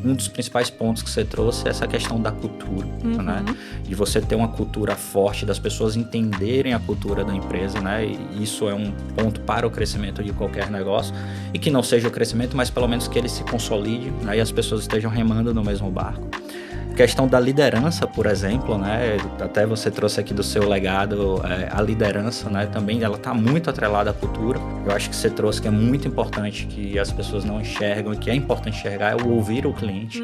um dos principais pontos que você trouxe é essa questão da cultura, né? De você ter uma cultura forte, das pessoas entenderem a cultura da empresa, né? E isso é um ponto para o crescimento de qualquer negócio, e que não seja o crescimento, mas pelo menos que ele se consolide, né? E as pessoas estejam remando no mesmo barco. Questão da liderança, por exemplo, né? Até você trouxe aqui do seu legado, a liderança, né? Também ela está muito atrelada à cultura. Eu acho que você trouxe que é muito importante, que as pessoas não enxergam, e que é importante enxergar, é o ouvir o cliente.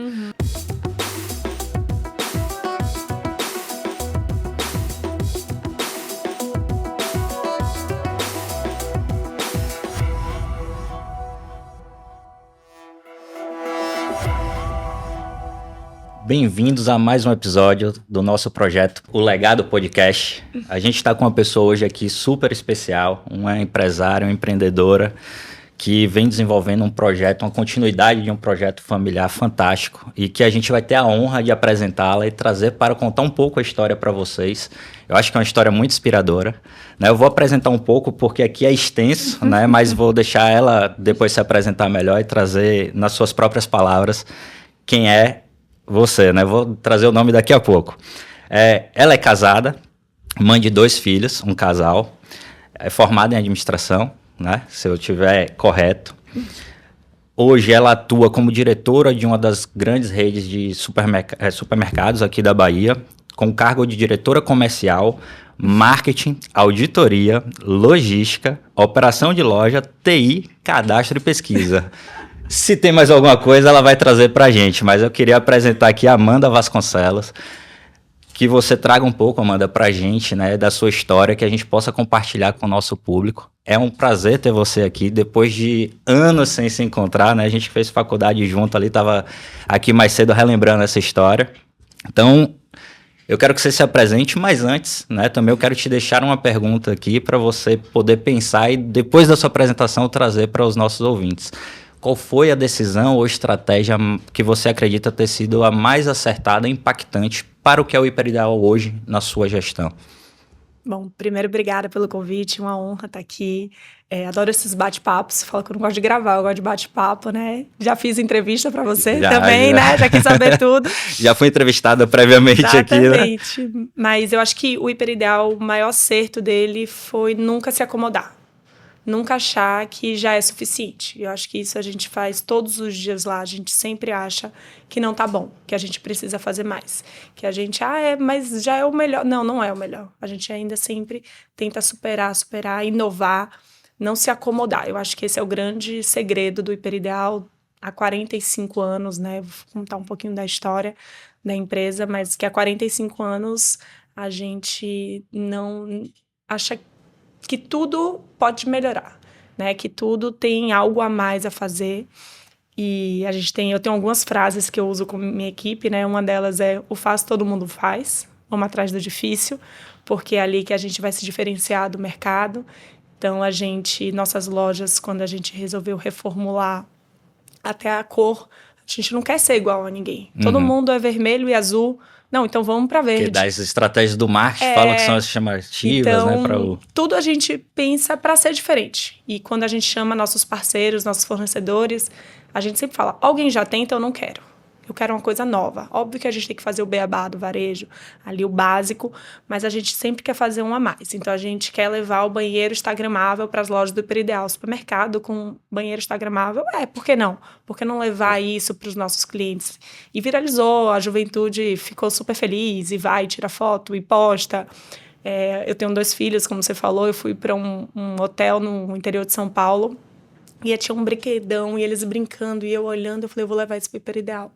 Bem-vindos a mais um episódio do nosso projeto, o Legado Podcast. A gente está com uma pessoa hoje aqui super especial, uma empresária, uma empreendedora, que vem desenvolvendo um projeto, uma continuidade de um projeto familiar fantástico, e que a gente vai ter a honra de apresentá-la e trazer para contar um pouco a história para vocês. Eu acho que é uma história muito inspiradora, né? Eu vou apresentar um pouco porque aqui é extenso, né? Mas vou deixar ela depois se apresentar melhor e trazer nas suas próprias palavras quem é você, né? Vou trazer o nome daqui a pouco. Ela é casada, mãe de 2 filhos, um casal, é formada em administração, né? Se eu estiver correto. Hoje ela atua como diretora de uma das grandes redes de supermercados aqui da Bahia, com cargo de diretora comercial, marketing, auditoria, logística, operação de loja, TI, cadastro e pesquisa. Se tem mais alguma coisa, ela vai trazer pra gente, mas eu queria apresentar aqui a Amanda Vasconcelos, que você traga um pouco, Amanda, pra gente, né, da sua história, que a gente possa compartilhar com o nosso público. É um prazer ter você aqui, depois de anos sem se encontrar, né, a gente fez faculdade junto ali, tava aqui mais cedo relembrando essa história. Então, eu quero que você se apresente, mas antes, né, também eu quero te deixar uma pergunta aqui para você poder pensar e depois da sua apresentação trazer para os nossos ouvintes. Qual foi a decisão ou estratégia que você acredita ter sido a mais acertada e impactante para o que é o Hiperideal hoje na sua gestão? Bom, primeiro, obrigada pelo convite, uma honra estar aqui. Adoro esses bate-papos, falo que eu não gosto de gravar, eu gosto de bate-papo, né? Já fiz entrevista para você também, né? Já quis saber tudo. Já fui entrevistada previamente aqui, né? Exatamente. Mas eu acho que o Hiperideal, o maior acerto dele foi nunca se acomodar. Nunca achar que já é suficiente. Eu acho que isso a gente faz todos os dias lá. A gente sempre acha que não tá bom, que a gente precisa fazer mais. Que a gente, mas já é o melhor. Não, não é o melhor. A gente ainda sempre tenta superar, inovar, não se acomodar. Eu acho que esse é o grande segredo do Hiperideal há 45 anos, né? Vou contar um pouquinho da história da empresa, mas que há 45 anos a gente não acha que tudo pode melhorar, né? Que tudo tem algo a mais a fazer. E eu tenho algumas frases que eu uso com minha equipe, né? Uma delas é: o fácil todo mundo faz, vamos atrás do difícil, porque é ali que a gente vai se diferenciar do mercado. Então, nossas lojas, quando a gente resolveu reformular até a cor, a gente não quer ser igual a ninguém. Todo mundo é vermelho e azul. Não, então vamos para verde. Que das estratégias do marketing falam que são as chamativas, então, né? Tudo a gente pensa para ser diferente. E quando a gente chama nossos parceiros, nossos fornecedores, a gente sempre fala: alguém já tem, então eu não quero. Eu quero uma coisa nova. Óbvio que a gente tem que fazer o beabá do varejo, ali o básico, mas a gente sempre quer fazer um a mais. Então, a gente quer levar o banheiro instagramável para as lojas do Hiperideal. Supermercado com banheiro instagramável, por que não? Por que não levar isso para os nossos clientes? E viralizou, a juventude ficou super feliz, e vai, tira foto e posta. Eu tenho 2 filhos, como você falou, eu fui para um hotel no interior de São Paulo, e tinha um brinquedão, e eles brincando, e eu olhando, eu falei: eu vou levar isso para o Hiperideal.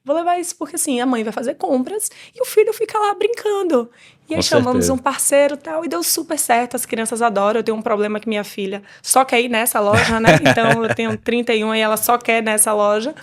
Vou levar isso porque, assim, a mãe vai fazer compras e o filho fica lá brincando. E aí chamamos um parceiro e tal, e deu super certo, as crianças adoram. Eu tenho um problema que minha filha só quer ir nessa loja, né? Então, eu tenho 31 e ela só quer nessa loja.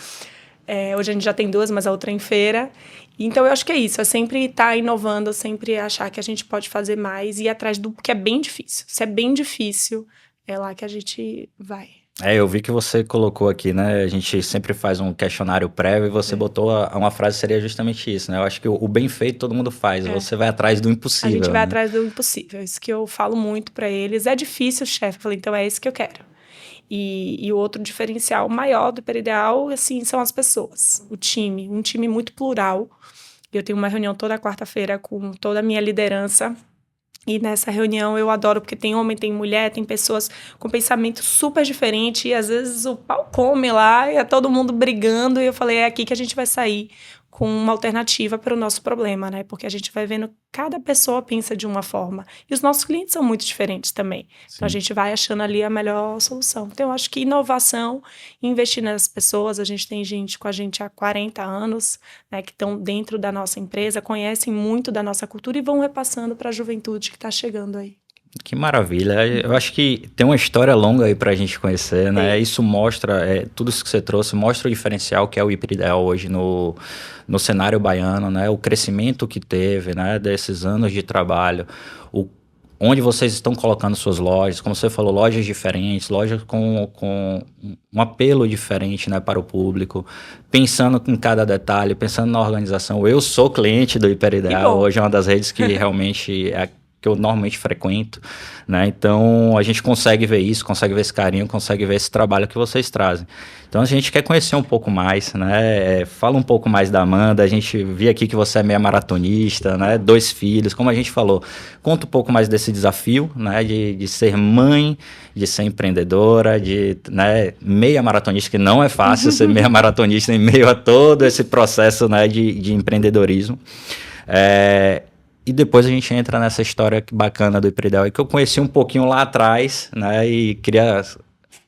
Hoje a gente já tem 2, mas a outra é em feira. Então, eu acho que é isso, é sempre estar inovando, sempre achar que a gente pode fazer mais e ir atrás do que é bem difícil. Se é bem difícil, é lá que a gente vai. Eu vi que você colocou aqui, né? A gente sempre faz um questionário prévio e você botou uma frase, seria justamente isso, né? Eu acho que o bem feito todo mundo faz, você vai atrás do impossível. A gente vai atrás do impossível, isso que eu falo muito para eles. É difícil, chefe. Eu falei: então é isso que eu quero. E o outro diferencial maior do Hiperideal, assim, são as pessoas, o time, um time muito plural. Eu tenho uma reunião toda quarta-feira com toda a minha liderança. E nessa reunião eu adoro, porque tem homem, tem mulher, tem pessoas com pensamento super diferente. E às vezes o pau come lá e é todo mundo brigando. E eu falei, é aqui que a gente vai sair com uma alternativa para o nosso problema, né? Porque a gente vai vendo cada pessoa pensa de uma forma. E os nossos clientes são muito diferentes também. Sim. Então a gente vai achando ali a melhor solução. Então eu acho que inovação, investir nas pessoas, a gente tem gente com a gente há 40 anos, né, que estão dentro da nossa empresa, conhecem muito da nossa cultura e vão repassando para a juventude que está chegando aí. Que maravilha. Eu acho que tem uma história longa aí pra gente conhecer, né? Isso mostra, tudo isso que você trouxe, mostra o diferencial que é o Hiperideal hoje no cenário baiano, né? O crescimento que teve, né? Desses anos de trabalho, onde vocês estão colocando suas lojas, como você falou, lojas diferentes, lojas com um apelo diferente, né, para o público, pensando em cada detalhe, pensando na organização. Eu sou cliente do Hiperideal, hoje é uma das redes que realmente que eu normalmente frequento, né? Então a gente consegue ver isso, consegue ver esse carinho, consegue ver esse trabalho que vocês trazem. Então a gente quer conhecer um pouco mais, né? Fala um pouco mais da Amanda. A gente viu aqui que você é meia maratonista, né? 2 filhos, como a gente falou. Conta um pouco mais desse desafio, né? De ser mãe, de ser empreendedora, né? Meia maratonista, que não é fácil ser meia maratonista em meio a todo esse processo, né? De empreendedorismo. E depois a gente entra nessa história bacana do Hiperideal, que eu conheci um pouquinho lá atrás, né? E queria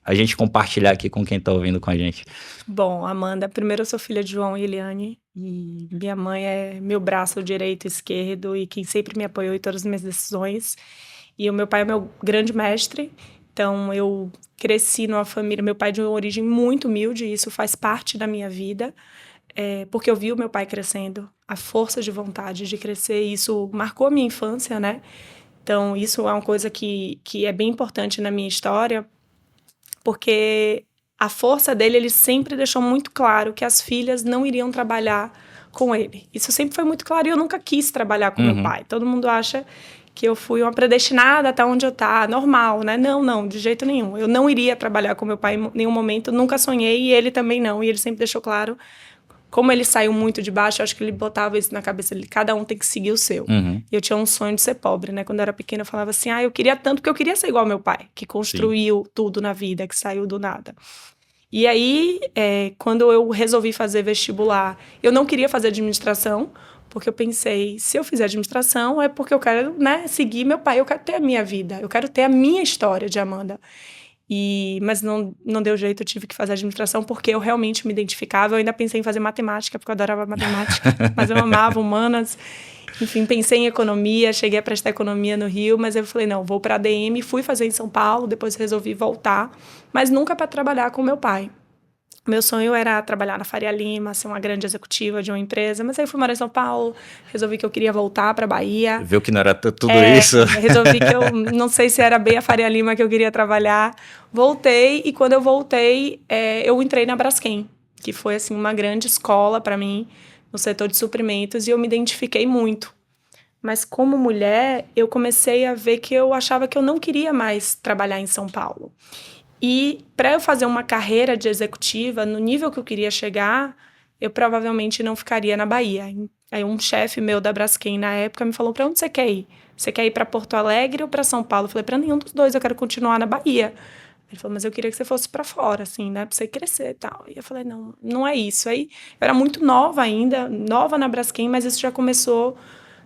a gente compartilhar aqui com quem está ouvindo com a gente. Bom, Amanda, primeiro eu sou filha de João e Eliane, e minha mãe é meu braço direito e esquerdo, e quem sempre me apoiou em todas as minhas decisões. E o meu pai é meu grande mestre, então eu cresci numa família, meu pai é de uma origem muito humilde, e isso faz parte da minha vida. Porque eu vi o meu pai crescendo, a força de vontade de crescer, e isso marcou a minha infância, né? Então, isso é uma coisa que é bem importante na minha história, porque a força dele, ele sempre deixou muito claro que as filhas não iriam trabalhar com ele. Isso sempre foi muito claro, e eu nunca quis trabalhar com meu pai. Todo mundo acha que eu fui uma predestinada até onde eu tá, normal, né? Não, de jeito nenhum. Eu não iria trabalhar com meu pai em nenhum momento, nunca sonhei, e ele também não, e ele sempre deixou claro. Como ele saiu muito de baixo, eu acho que ele botava isso na cabeça dele. Cada um tem que seguir o seu. Eu tinha um sonho de ser pobre, né? Quando eu era pequena, eu falava assim, eu queria tanto, porque eu queria ser igual ao meu pai, que construiu tudo na vida, que saiu do nada. E aí, quando eu resolvi fazer vestibular, eu não queria fazer administração, porque eu pensei, se eu fizer administração, é porque eu quero, né, seguir meu pai, eu quero ter a minha vida, eu quero ter a minha história de Amanda. Mas não deu jeito, eu tive que fazer administração porque eu realmente me identificava. Eu ainda pensei em fazer matemática, porque eu adorava matemática, mas eu amava humanas. Enfim, pensei em economia, cheguei a prestar economia no Rio, mas eu falei, não, vou para a ADM, fui fazer em São Paulo, depois resolvi voltar, mas nunca para trabalhar com meu pai. Meu sonho era trabalhar na Faria Lima, ser uma grande executiva de uma empresa, mas aí fui morar em São Paulo, resolvi que eu queria voltar para a Bahia. Viu que não era tudo isso? Resolvi que eu não sei se era bem a Faria Lima que eu queria trabalhar. Voltei, e quando eu voltei, eu entrei na Braskem, que foi assim, uma grande escola para mim, no setor de suprimentos, e eu me identifiquei muito. Mas como mulher, eu comecei a ver que eu achava que eu não queria mais trabalhar em São Paulo. E para eu fazer uma carreira de executiva, no nível que eu queria chegar, eu provavelmente não ficaria na Bahia. Aí um chefe meu da Braskem, na época, me falou, para onde você quer ir? Você quer ir para Porto Alegre ou para São Paulo? Eu falei, para nenhum dos dois, eu quero continuar na Bahia. Ele falou, mas eu queria que você fosse para fora, assim, né, para você crescer e tal. E eu falei, não é isso. Aí eu era muito nova ainda, nova na Braskem, mas isso já começou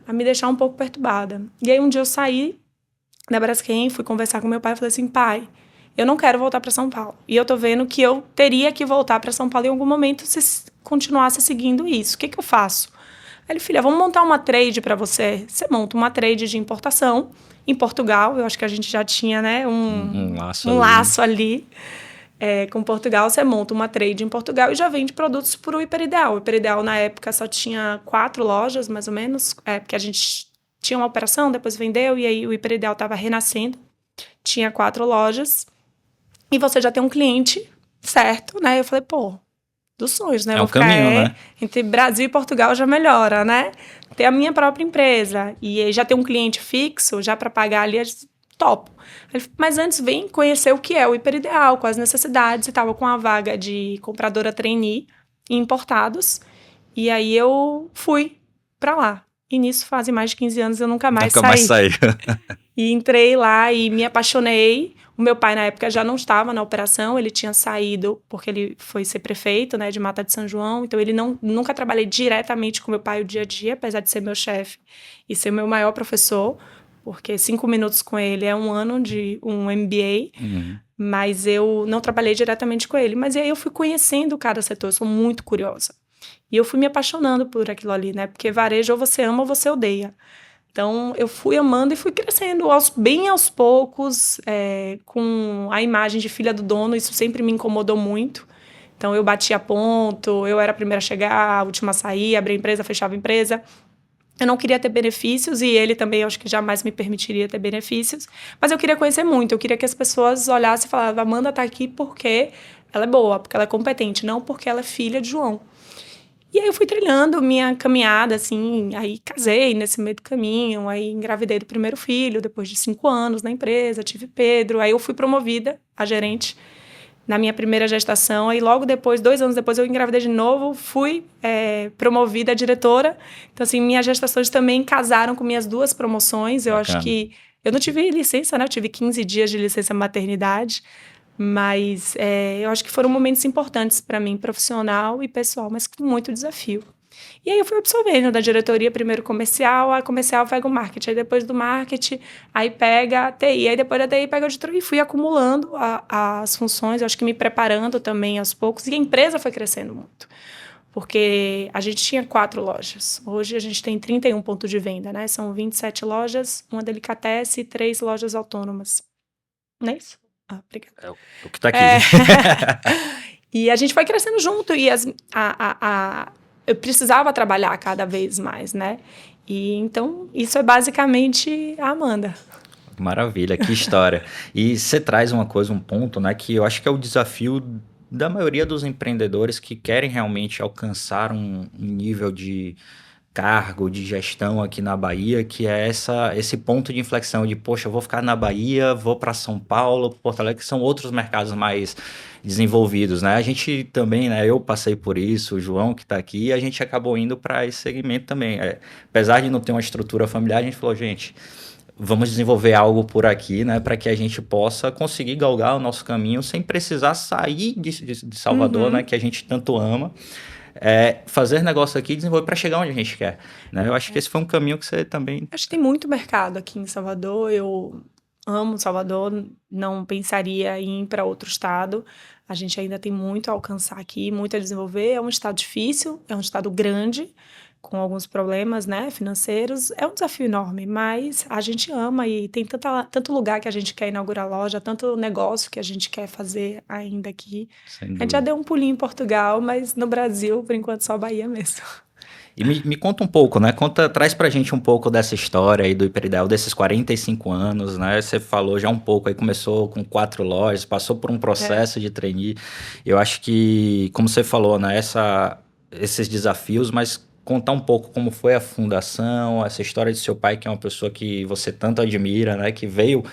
a me deixar um pouco perturbada. E aí um dia eu saí da Braskem, fui conversar com meu pai e falei assim, pai, eu não quero voltar para São Paulo. E eu tô vendo que eu teria que voltar para São Paulo em algum momento se continuasse seguindo isso. O que eu faço? Aí ele, filha, vamos montar uma trade para você. Você monta uma trade de importação em Portugal. Eu acho que a gente já tinha, né, um laço ali. Com Portugal, você monta uma trade em Portugal e já vende produtos para o Hiperideal. O Hiperideal, na época, só tinha 4 lojas, mais ou menos, porque a gente tinha uma operação, depois vendeu, e aí o Hiperideal estava renascendo. Tinha 4 lojas. E você já tem um cliente, certo, né? Eu falei, pô, dos sonhos, né? É um caminho, né? Entre Brasil e Portugal já melhora, né? Ter a minha própria empresa e já ter um cliente fixo, já para pagar ali topo. Ele falou, mas antes vem conhecer o que é o Hiperideal, quais as necessidades. E tava com a vaga de compradora trainee em importados. E aí eu fui pra lá. E nisso fazem mais de 15 anos eu nunca mais saí. E entrei lá e me apaixonei. O meu pai, na época, já não estava na operação. Ele tinha saído porque ele foi ser prefeito, né, de Mata de São João. Então, nunca trabalhei diretamente com meu pai o dia a dia, apesar de ser meu chefe e ser meu maior professor. Porque 5 minutos com ele é um ano de um MBA. Uhum. Mas eu não trabalhei diretamente com ele. Mas aí eu fui conhecendo cada setor. Eu sou muito curiosa. E eu fui me apaixonando por aquilo ali, né? Porque varejo ou você ama ou você odeia. Então, eu fui amando e fui crescendo bem aos poucos, com a imagem de filha do dono. Isso sempre me incomodou muito. Então, eu batia ponto, eu era a primeira a chegar, a última a sair, abria a empresa, fechava a empresa. Eu não queria ter benefícios e ele também, acho que jamais me permitiria ter benefícios. Mas eu queria conhecer muito, eu queria que as pessoas olhassem e falassem, Amanda tá aqui porque ela é boa, porque ela é competente, não porque ela é filha de João. E aí eu fui trilhando minha caminhada, assim, aí casei nesse meio do caminho, aí engravidei do primeiro filho, depois de 5 anos na empresa, tive Pedro, aí eu fui promovida a gerente na minha primeira gestação, aí logo depois, 2 anos depois, eu engravidei de novo, fui promovida a diretora. Então, assim, minhas gestações também casaram com minhas 2 promoções. Eu acho que eu não tive licença, né? Eu tive 15 dias de licença maternidade, mas eu acho que foram momentos importantes para mim, profissional e pessoal, mas com muito desafio. E aí eu fui absorvendo da diretoria, primeiro comercial, a comercial pega o marketing, aí depois do marketing, aí pega a TI, aí depois da TI pega a auditoria, e fui acumulando as funções, eu acho que me preparando também aos poucos, e a empresa foi crescendo muito. Porque a gente tinha 4 lojas. Hoje a gente tem 31 pontos de venda, né? São 27 lojas, uma delicatessen e 3 lojas autônomas. Não é isso? Obrigada. É o que tá aqui. E a gente foi crescendo junto e eu precisava trabalhar cada vez mais, né? E então, isso é basicamente a Amanda. Maravilha, que história. E você traz uma coisa, um ponto, né, que eu acho que é o desafio da maioria dos empreendedores que querem realmente alcançar um nível de cargo, de gestão aqui na Bahia, que é esse ponto de inflexão de, poxa, eu vou ficar na Bahia, vou para São Paulo, Porto Alegre, que são outros mercados mais desenvolvidos, né? A gente também, né? Eu passei por isso, o João que está aqui, a gente acabou indo para esse segmento também. Apesar de não ter uma estrutura familiar, a gente falou, gente, vamos desenvolver algo por aqui, né, para que a gente possa conseguir galgar o nosso caminho sem precisar sair de Salvador, né, que a gente tanto ama. Fazer negócio aqui e desenvolver para chegar onde a gente quer, né? Eu acho que esse foi um caminho que você também... Acho que tem muito mercado aqui em Salvador, eu amo Salvador, não pensaria em ir para outro estado. A gente ainda tem muito a alcançar aqui, muito a desenvolver. É um estado difícil, é um estado grande, com alguns problemas, né, financeiros. É um desafio enorme, mas a gente ama e tem tanto lugar que a gente quer inaugurar loja, tanto negócio que a gente quer fazer ainda aqui. A gente já deu um pulinho em Portugal, mas no Brasil, por enquanto, só Bahia mesmo. E me conta um pouco, né? Traz pra gente um pouco dessa história aí do Hiperideal, desses 45 anos, né? Você falou já um pouco aí, começou com 4 lojas, passou por um processo de trainee. Eu acho que, como você falou, né? Esses desafios, mas contar um pouco como foi a fundação, essa história de seu pai, que é uma pessoa que você tanto admira, né? Que veio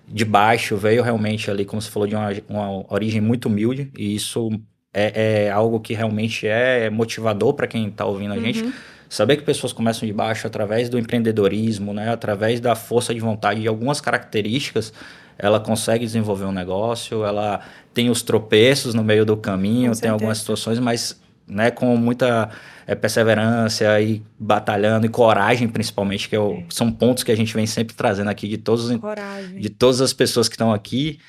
de baixo, veio realmente ali, como você falou, de uma origem muito humilde, e isso é algo que realmente é motivador para quem está ouvindo a gente. Saber que pessoas começam de baixo através do empreendedorismo, né? Através da força de vontade e algumas características, ela consegue desenvolver um negócio, ela tem os tropeços no meio do caminho, tem algumas situações, mas, né, com muita perseverança e batalhando e coragem, principalmente, são pontos que a gente vem sempre trazendo aqui de todas as pessoas que estão aqui,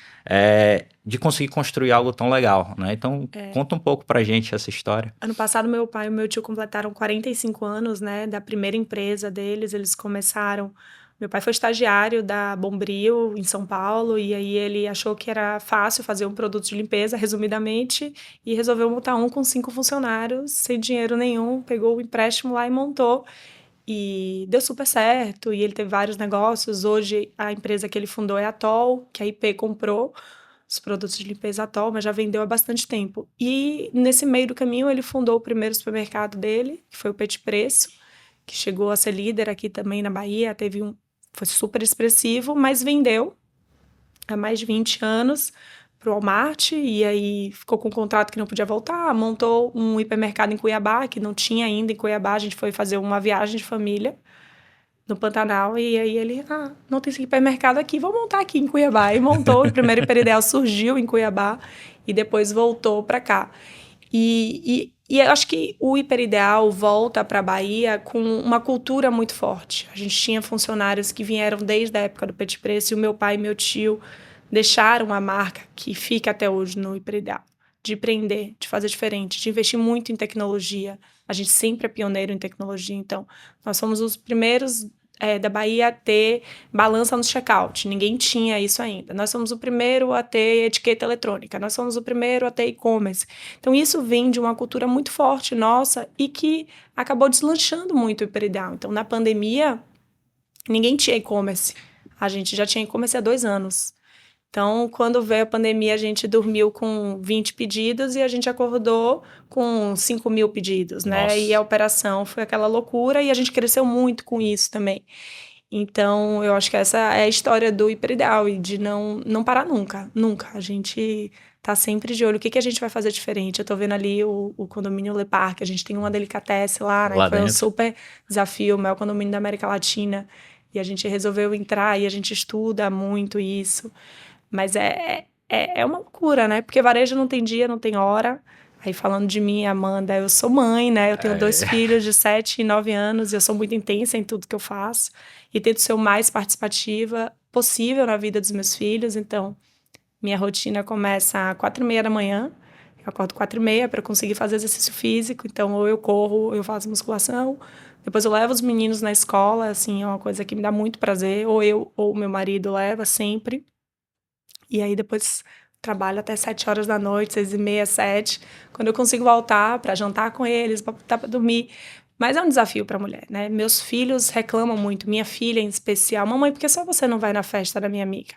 de conseguir construir algo tão legal, né? Então, conta um pouco pra gente essa história. Ano passado, meu pai e meu tio completaram 45 anos, né, da primeira empresa deles. Eles começaram... Meu pai foi estagiário da Bombril, em São Paulo, e aí ele achou que era fácil fazer um produto de limpeza, resumidamente, e resolveu montar um com 5 funcionários, sem dinheiro nenhum, pegou o empréstimo lá e montou. E deu super certo, e ele teve vários negócios. Hoje, a empresa que ele fundou é a Toll, que a IP comprou os produtos de limpeza Toll, mas já vendeu há bastante tempo. E nesse meio do caminho, ele fundou o primeiro supermercado dele, que foi o Petit Preço, que chegou a ser líder aqui também na Bahia, foi super expressivo, mas vendeu há mais de 20 anos para o Walmart, e aí ficou com um contrato que não podia voltar, montou um hipermercado em Cuiabá, que não tinha ainda em Cuiabá, a gente foi fazer uma viagem de família no Pantanal, e aí ele, não tem esse hipermercado aqui, vou montar aqui em Cuiabá. E montou, o primeiro Hiperideal surgiu em Cuiabá, e depois voltou para cá. E eu acho que o Hiperideal volta para a Bahia com uma cultura muito forte. A gente tinha funcionários que vieram desde a época do Petit Preço, e o meu pai e meu tio deixaram a marca que fica até hoje no Hiperideal, de empreender, de fazer diferente, de investir muito em tecnologia. A gente sempre é pioneiro em tecnologia, então nós fomos os primeiros da Bahia a ter balança no checkout. Ninguém tinha isso ainda. Nós somos o primeiro a ter etiqueta eletrônica. Nós somos o primeiro a ter e-commerce. Então, isso vem de uma cultura muito forte nossa e que acabou deslanchando muito o Hiperideal. Então, na pandemia, ninguém tinha e-commerce. A gente já tinha e-commerce há 2 anos. Então, quando veio a pandemia, a gente dormiu com 20 pedidos e a gente acordou com 5.000 pedidos, né? Nossa. E a operação foi aquela loucura e a gente cresceu muito com isso também. Então, eu acho que essa é a história do Hiperideal e de não parar nunca, nunca. A gente tá sempre de olho. O que a gente vai fazer diferente? Eu tô vendo ali o condomínio Le Parc, a gente tem uma delicatessen lá, né? Lá Foi um dentro. super desafio, o maior condomínio da América Latina. E a gente resolveu entrar e a gente estuda muito isso. Mas é uma loucura, né? Porque varejo não tem dia, não tem hora. Aí falando de mim, Amanda, eu sou mãe, né? Eu tenho 2 filhos de 7 e 9 anos e eu sou muito intensa em tudo que eu faço. E tento ser o mais participativa possível na vida dos meus filhos. Então, minha rotina começa às 4h30 da manhã. Eu acordo 4h30 para conseguir fazer exercício físico. Então, ou eu corro, ou eu faço musculação. Depois eu levo os meninos na escola, assim, é uma coisa que me dá muito prazer. Ou eu ou meu marido leva sempre. E aí depois trabalho até 7 horas da noite, 6h30, 7, quando eu consigo voltar para jantar com eles, para botar para dormir. Mas é um desafio para a mulher, né? Meus filhos reclamam muito, minha filha em especial. Mamãe, por que só você não vai na festa da minha amiga?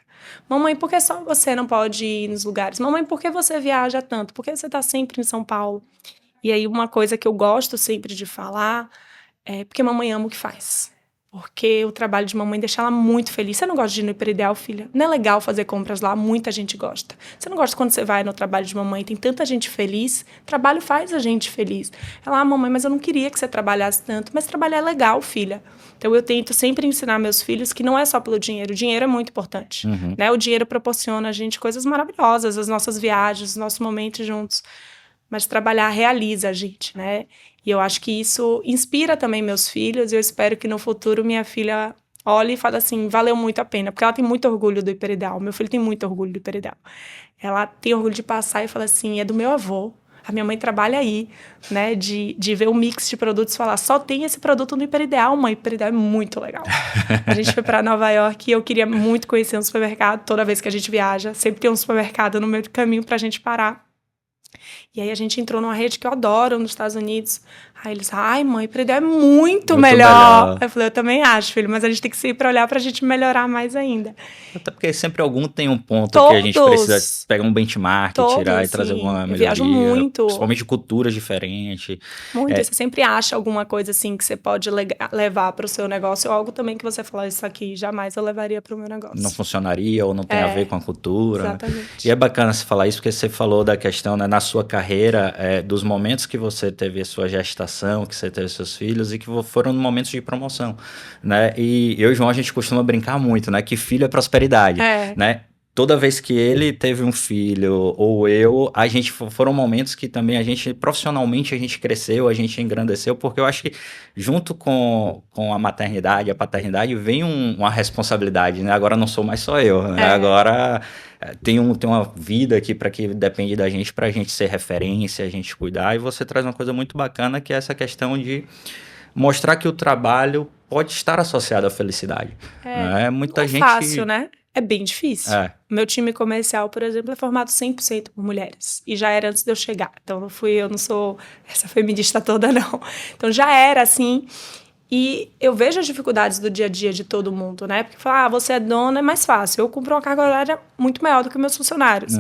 Mamãe, por que só você não pode ir nos lugares? Mamãe, por que você viaja tanto? Por que você está sempre em São Paulo? E aí uma coisa que eu gosto sempre de falar é porque mamãe ama o que faz. Porque o trabalho de mamãe deixa ela muito feliz. Você não gosta de ir no Hiperideal, filha? Não é legal fazer compras lá? Muita gente gosta. Você não gosta quando você vai no trabalho de mamãe? Tem tanta gente feliz. Trabalho faz a gente feliz. Ela, mamãe, mas eu não queria que você trabalhasse tanto. Mas trabalhar é legal, filha. Então, eu tento sempre ensinar meus filhos que não é só pelo dinheiro. O dinheiro é muito importante. Né? O dinheiro proporciona a gente coisas maravilhosas. As nossas viagens, os nossos momentos juntos. Mas trabalhar realiza a gente, né? E eu acho que isso inspira também meus filhos. E eu espero que no futuro minha filha olhe e fale assim, valeu muito a pena. Porque ela tem muito orgulho do Hiperideal. Meu filho tem muito orgulho do Hiperideal. Ela tem orgulho de passar e falar assim, é do meu avô. A minha mãe trabalha aí, né? De ver o mix de produtos e falar, só tem esse produto no Hiperideal, mãe. O Hiperideal é muito legal. A gente foi para Nova York e eu queria muito conhecer um supermercado. Toda vez que a gente viaja, sempre tem um supermercado no meio do caminho pra gente parar. E aí a gente entrou numa rede que eu adoro nos Estados Unidos. Aí eles, ai mãe, Hiperideal é muito melhor. Eu falei, eu também acho, filho, mas a gente tem que sair pra olhar pra gente melhorar mais ainda. Até porque sempre algum tem um ponto que a gente precisa pegar um benchmark, tirar e trazer alguma melhoria. Eu viajo muito. Principalmente culturas diferentes. Muito, você sempre acha alguma coisa assim que você pode levar pro seu negócio, ou algo também que você fala, isso aqui jamais eu levaria pro meu negócio. Não funcionaria ou não tem a ver com a cultura. Exatamente. Né? E é bacana você falar isso, porque você falou da questão, né, na sua carreira, dos momentos que você teve a sua gestação, que você teve seus filhos e que foram momentos de promoção, né? E eu e o João, a gente costuma brincar muito, né? Que filho é prosperidade, né? Toda vez que ele teve um filho ou eu, a gente foram momentos que também a gente, profissionalmente, a gente cresceu, a gente engrandeceu, porque eu acho que junto com a maternidade, a paternidade, vem uma responsabilidade, né? Agora não sou mais só eu, né? Agora tem uma vida aqui para que depende da gente, pra gente ser referência, a gente cuidar, e você traz uma coisa muito bacana, que é essa questão de mostrar que o trabalho pode estar associado à felicidade. Né? Muita gente... É fácil, né? É bem difícil. Meu time comercial, por exemplo, é formado 100% por mulheres. E já era antes de eu chegar. Então, eu não sou essa feminista toda, não. Então, já era assim. E eu vejo as dificuldades do dia a dia de todo mundo, né? Porque falar, você é dona, é mais fácil. Eu cumpro uma carga horária muito maior do que meus funcionários.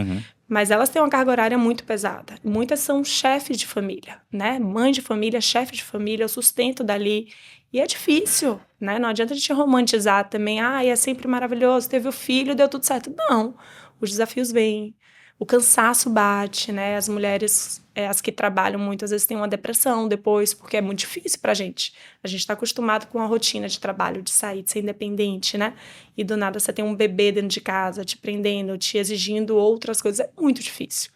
Mas elas têm uma carga horária muito pesada. Muitas são chefes de família, né? Mãe de família, chefe de família, o sustento dali. E é difícil, né? Não adianta a gente romantizar também. É sempre maravilhoso, teve o filho, deu tudo certo. Não, os desafios vêm, o cansaço bate, né? As mulheres, as que trabalham muito, às vezes têm uma depressão depois, porque é muito difícil pra gente. A gente tá acostumado com a rotina de trabalho, de sair, de ser independente, né? E do nada você tem um bebê dentro de casa, te prendendo, te exigindo outras coisas. É muito difícil.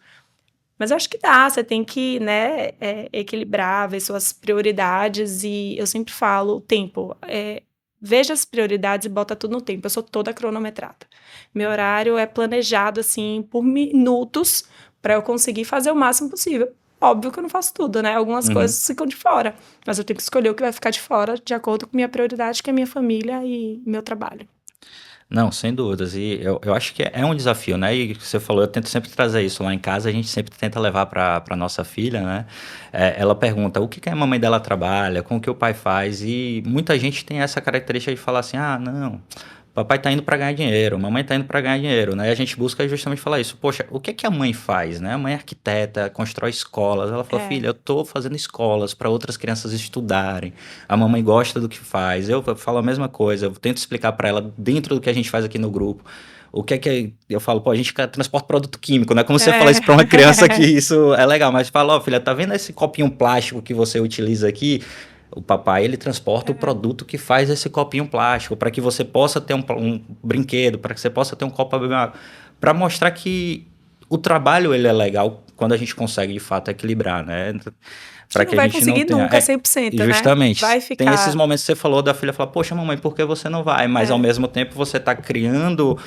Mas eu acho que dá, você tem que, né, equilibrar, ver suas prioridades. E eu sempre falo, o tempo. Veja as prioridades e bota tudo no tempo. Eu sou toda cronometrada. Meu horário é planejado, assim, por minutos para eu conseguir fazer o máximo possível. Óbvio que eu não faço tudo, né? Algumas coisas ficam de fora. Mas eu tenho que escolher o que vai ficar de fora de acordo com minha prioridade, que é minha família e meu trabalho. Não, sem dúvidas. E eu acho que é um desafio, né? E você falou, eu tento sempre trazer isso lá em casa, a gente sempre tenta levar para nossa filha, né? Ela pergunta o que a mamãe dela trabalha, com o que o pai faz, e muita gente tem essa característica de falar assim, não, papai tá indo para ganhar dinheiro, mamãe tá indo para ganhar dinheiro, né? E a gente busca justamente falar isso. Poxa, o que a mãe faz, né? A mãe é arquiteta, constrói escolas. Ela fala, filha, eu tô fazendo escolas para outras crianças estudarem. A mamãe gosta do que faz. Eu falo a mesma coisa, eu tento explicar para ela dentro do que a gente faz aqui no grupo. O que é eu falo, a gente transporta produto químico, né? Como você fala isso para uma criança que isso é legal, mas fala, filha, tá vendo esse copinho plástico que você utiliza aqui? O papai, ele transporta o produto que faz esse copinho plástico, para que você possa ter um brinquedo, para que você possa ter um copo para beber água, para mostrar que o trabalho, ele é legal quando a gente consegue, de fato, equilibrar, né? Para que a gente não tenha... nunca 100%, justamente, né? Vai ficar... Tem esses momentos que você falou da filha falar, poxa, mamãe, por que você não vai? Mas, ao mesmo tempo, você está criando...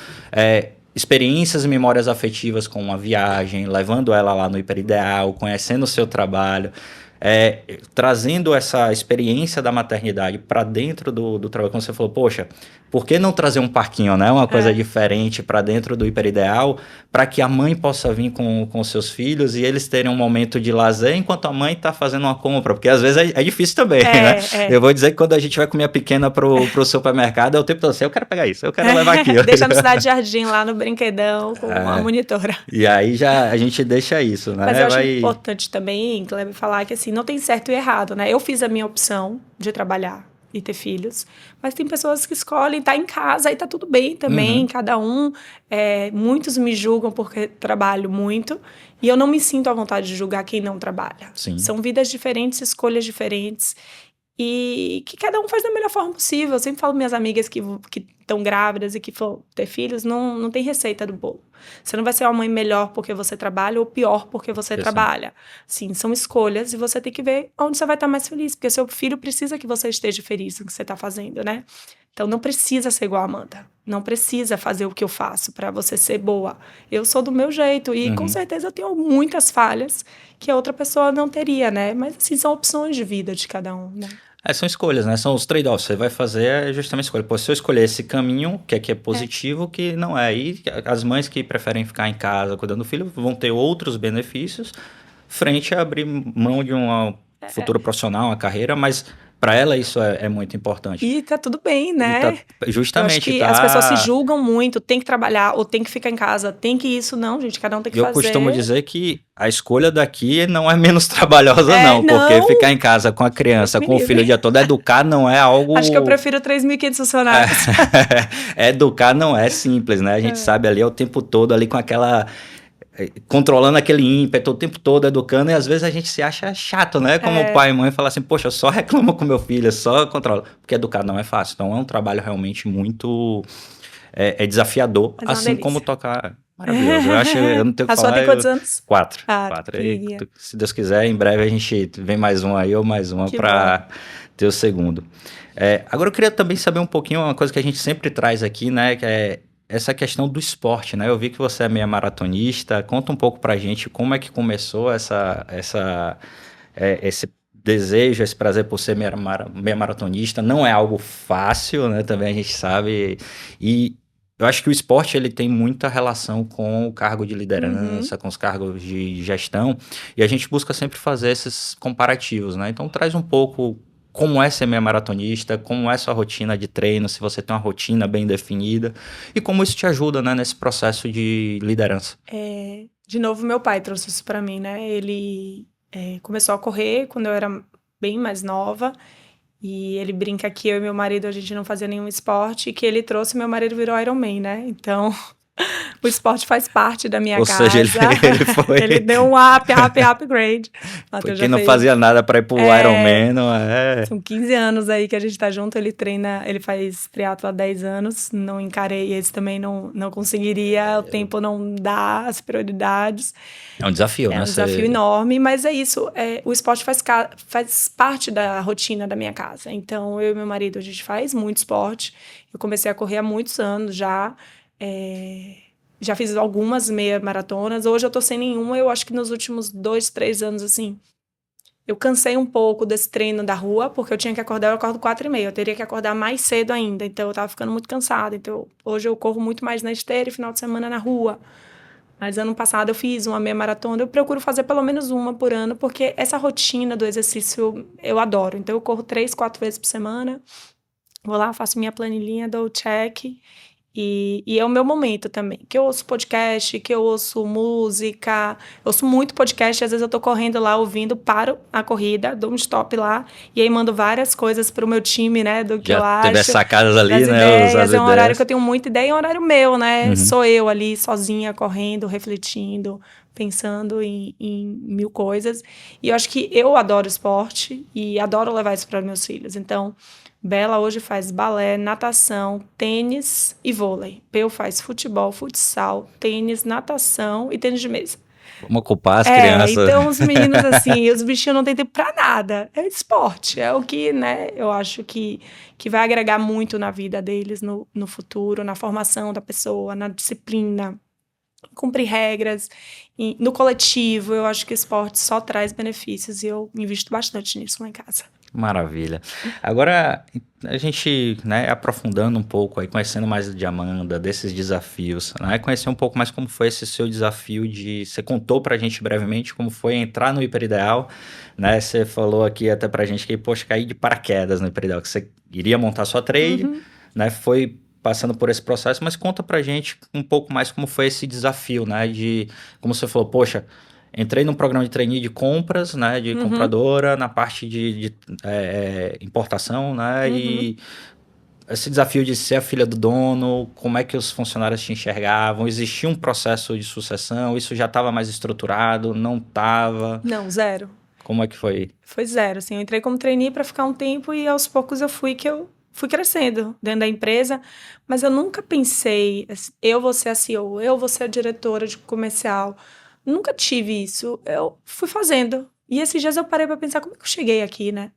experiências e memórias afetivas com uma viagem, levando ela lá no Hiperideal, conhecendo o seu trabalho, trazendo essa experiência da maternidade para dentro do trabalho. Como você falou, poxa, por que não trazer um parquinho, né? Uma coisa diferente para dentro do Hiperideal, para que a mãe possa vir com seus filhos e eles terem um momento de lazer enquanto a mãe está fazendo uma compra, porque às vezes é difícil também, né? Eu vou dizer que quando a gente vai com minha pequena pro supermercado, é o tempo todo assim, eu quero pegar isso, eu quero levar aqui. Deixa no Cidade Jardim, lá no brinquedão, com a monitora. E aí já a gente deixa isso, né? Mas eu acho importante também, Kleber, falar que assim, não tem certo e errado, né? Eu fiz a minha opção de trabalhar e ter filhos, mas tem pessoas que escolhem estar em casa e tá tudo bem também, cada um. Muitos me julgam porque trabalho muito e eu não me sinto à vontade de julgar quem não trabalha. Sim. São vidas diferentes, escolhas diferentes e que cada um faz da melhor forma possível. Eu sempre falo para minhas amigas que estão grávidas e que vão ter filhos, não tem receita do bolo. Você não vai ser uma mãe melhor porque você trabalha ou pior porque você trabalha. Sim, são escolhas e você tem que ver onde você vai estar mais feliz, porque seu filho precisa que você esteja feliz no que você está fazendo, né? Então não precisa ser igual a Amanda, não precisa fazer o que eu faço para você ser boa. Eu sou do meu jeito e com certeza eu tenho muitas falhas que a outra pessoa não teria, né? Mas assim, são opções de vida de cada um, né? São escolhas, né? São os trade-offs. Você vai fazer justamente escolha. Pô, se eu escolher esse caminho, que é positivo, que não é. E as mães que preferem ficar em casa cuidando do filho vão ter outros benefícios frente a abrir mão de uma futura profissional, uma carreira, mas para ela isso é muito importante. E tá tudo bem, né? Justamente. Eu acho que as pessoas se julgam muito, tem que trabalhar, ou tem que ficar em casa, tem que isso. Não, gente, cada um tem que fazer. Eu costumo dizer que a escolha daqui não é menos trabalhosa, não. Porque ficar em casa com a criança, com o filho o dia todo, educar não é algo... Acho que eu prefiro 3.500 funcionários. Educar não é simples, né? A gente sabe ali o tempo todo, ali com aquela... controlando aquele ímpeto o tempo todo, educando, e às vezes a gente se acha chato, né? Como pai e mãe, fala assim, poxa, eu só reclamo com meu filho, eu só controlo. Porque educar não é fácil. Então é um trabalho realmente muito desafiador, assim como tocar... Maravilhoso. Eu não tenho o que falar. A sua tem quantos anos? 4. 4. E, se Deus quiser, em breve a gente vem mais um aí ou mais uma para ter o segundo. Agora eu queria também saber um pouquinho, uma coisa que a gente sempre traz aqui, né? Que é essa questão do esporte, né? Eu vi que você é meia maratonista. Conta um pouco pra gente como é que começou esse desejo, esse prazer por ser meia maratonista. Não é algo fácil, né? Também a gente sabe. E eu acho que o esporte ele tem muita relação com o cargo de liderança, com os cargos de gestão, e a gente busca sempre fazer esses comparativos, né? Então traz um pouco como é ser meia maratonista, como é sua rotina de treino, se você tem uma rotina bem definida, e como isso te ajuda, né, nesse processo de liderança. De novo, meu pai trouxe isso pra mim, né? Ele começou a correr quando eu era bem mais nova. E ele brinca que eu e meu marido, a gente não fazia nenhum esporte. E que ele trouxe, meu marido virou Iron Man, né? Então, o esporte faz parte da minha Ou seja, ele, casa. ele foi. Ele deu um upgrade. Foi Matheus quem já não fez. fazia nada para ir pro Iron Man, não é? São 15 anos aí que a gente tá junto, ele treina, ele faz triatlo há 10 anos, não encarei esse também, não conseguiria, o tempo não dá, as prioridades. É um desafio, É né? um desafio enorme, mas é isso, o esporte faz parte da rotina da minha casa. Então, eu e meu marido, a gente faz muito esporte, eu comecei a correr há muitos anos já, já fiz algumas meia maratonas, hoje eu tô sem nenhuma, eu acho que nos últimos 2, 3 anos, assim, eu cansei um pouco desse treino da rua, porque eu tinha que acordar, eu acordo 4h30, eu teria que acordar mais cedo ainda, então eu tava ficando muito cansada. Então, hoje eu corro muito mais na esteira e final de semana na rua. Mas ano passado eu fiz uma meia maratona, eu procuro fazer pelo menos uma por ano, porque essa rotina do exercício eu adoro. Então, eu corro 3, 4 vezes por semana, vou lá, faço minha planilhinha, dou o check. E é o meu momento também, que eu ouço podcast, que eu ouço música, eu ouço muito podcast, às vezes eu tô correndo lá, ouvindo, paro a corrida, dou um stop lá, e aí mando várias coisas pro meu time, né, do que eu Já teve as acho, sacadas ali, das né? ideias, As é um horário que eu ideias. tenho muita ideia, é um horário meu, né, Uhum. sou eu ali, sozinha, correndo, refletindo, pensando em mil coisas, e eu acho que eu adoro esporte, e adoro levar isso para meus filhos, então... Bela hoje faz balé, natação, tênis e vôlei. Peu faz futebol, futsal, tênis, natação e tênis de mesa. Vamos ocupar as crianças. Então os meninos assim, os bichinhos não têm tempo pra nada. É esporte, é o que, né, eu acho que vai agregar muito na vida deles no futuro, na formação da pessoa, na disciplina, cumprir regras, no coletivo. Eu acho que o esporte só traz benefícios e eu invisto bastante nisso lá em casa. Maravilha. Agora, a gente, né, aprofundando um pouco aí, conhecendo mais de Amanda, desses desafios, né, conhecer um pouco mais como foi esse seu desafio você contou pra gente brevemente como foi entrar no Hiperideal, né, você falou aqui até pra gente que, poxa, cair de paraquedas no Hiperideal, que você iria montar sua trade, né, foi passando por esse processo, mas conta pra gente um pouco mais como foi esse desafio, né, como você falou, poxa, entrei num programa de trainee de compras, né, de compradora, na parte de importação, né, e esse desafio de ser a filha do dono, como é que os funcionários te enxergavam, existia um processo de sucessão, isso já estava mais estruturado, não estava? Não, zero. Como é que foi? Foi zero, assim, eu entrei como trainee para ficar um tempo e aos poucos eu fui crescendo dentro da empresa, mas eu nunca pensei, assim, eu vou ser a CEO, eu vou ser a diretora de comercial, nunca tive isso, eu fui fazendo. E esses dias eu parei para pensar, como é que eu cheguei aqui, né?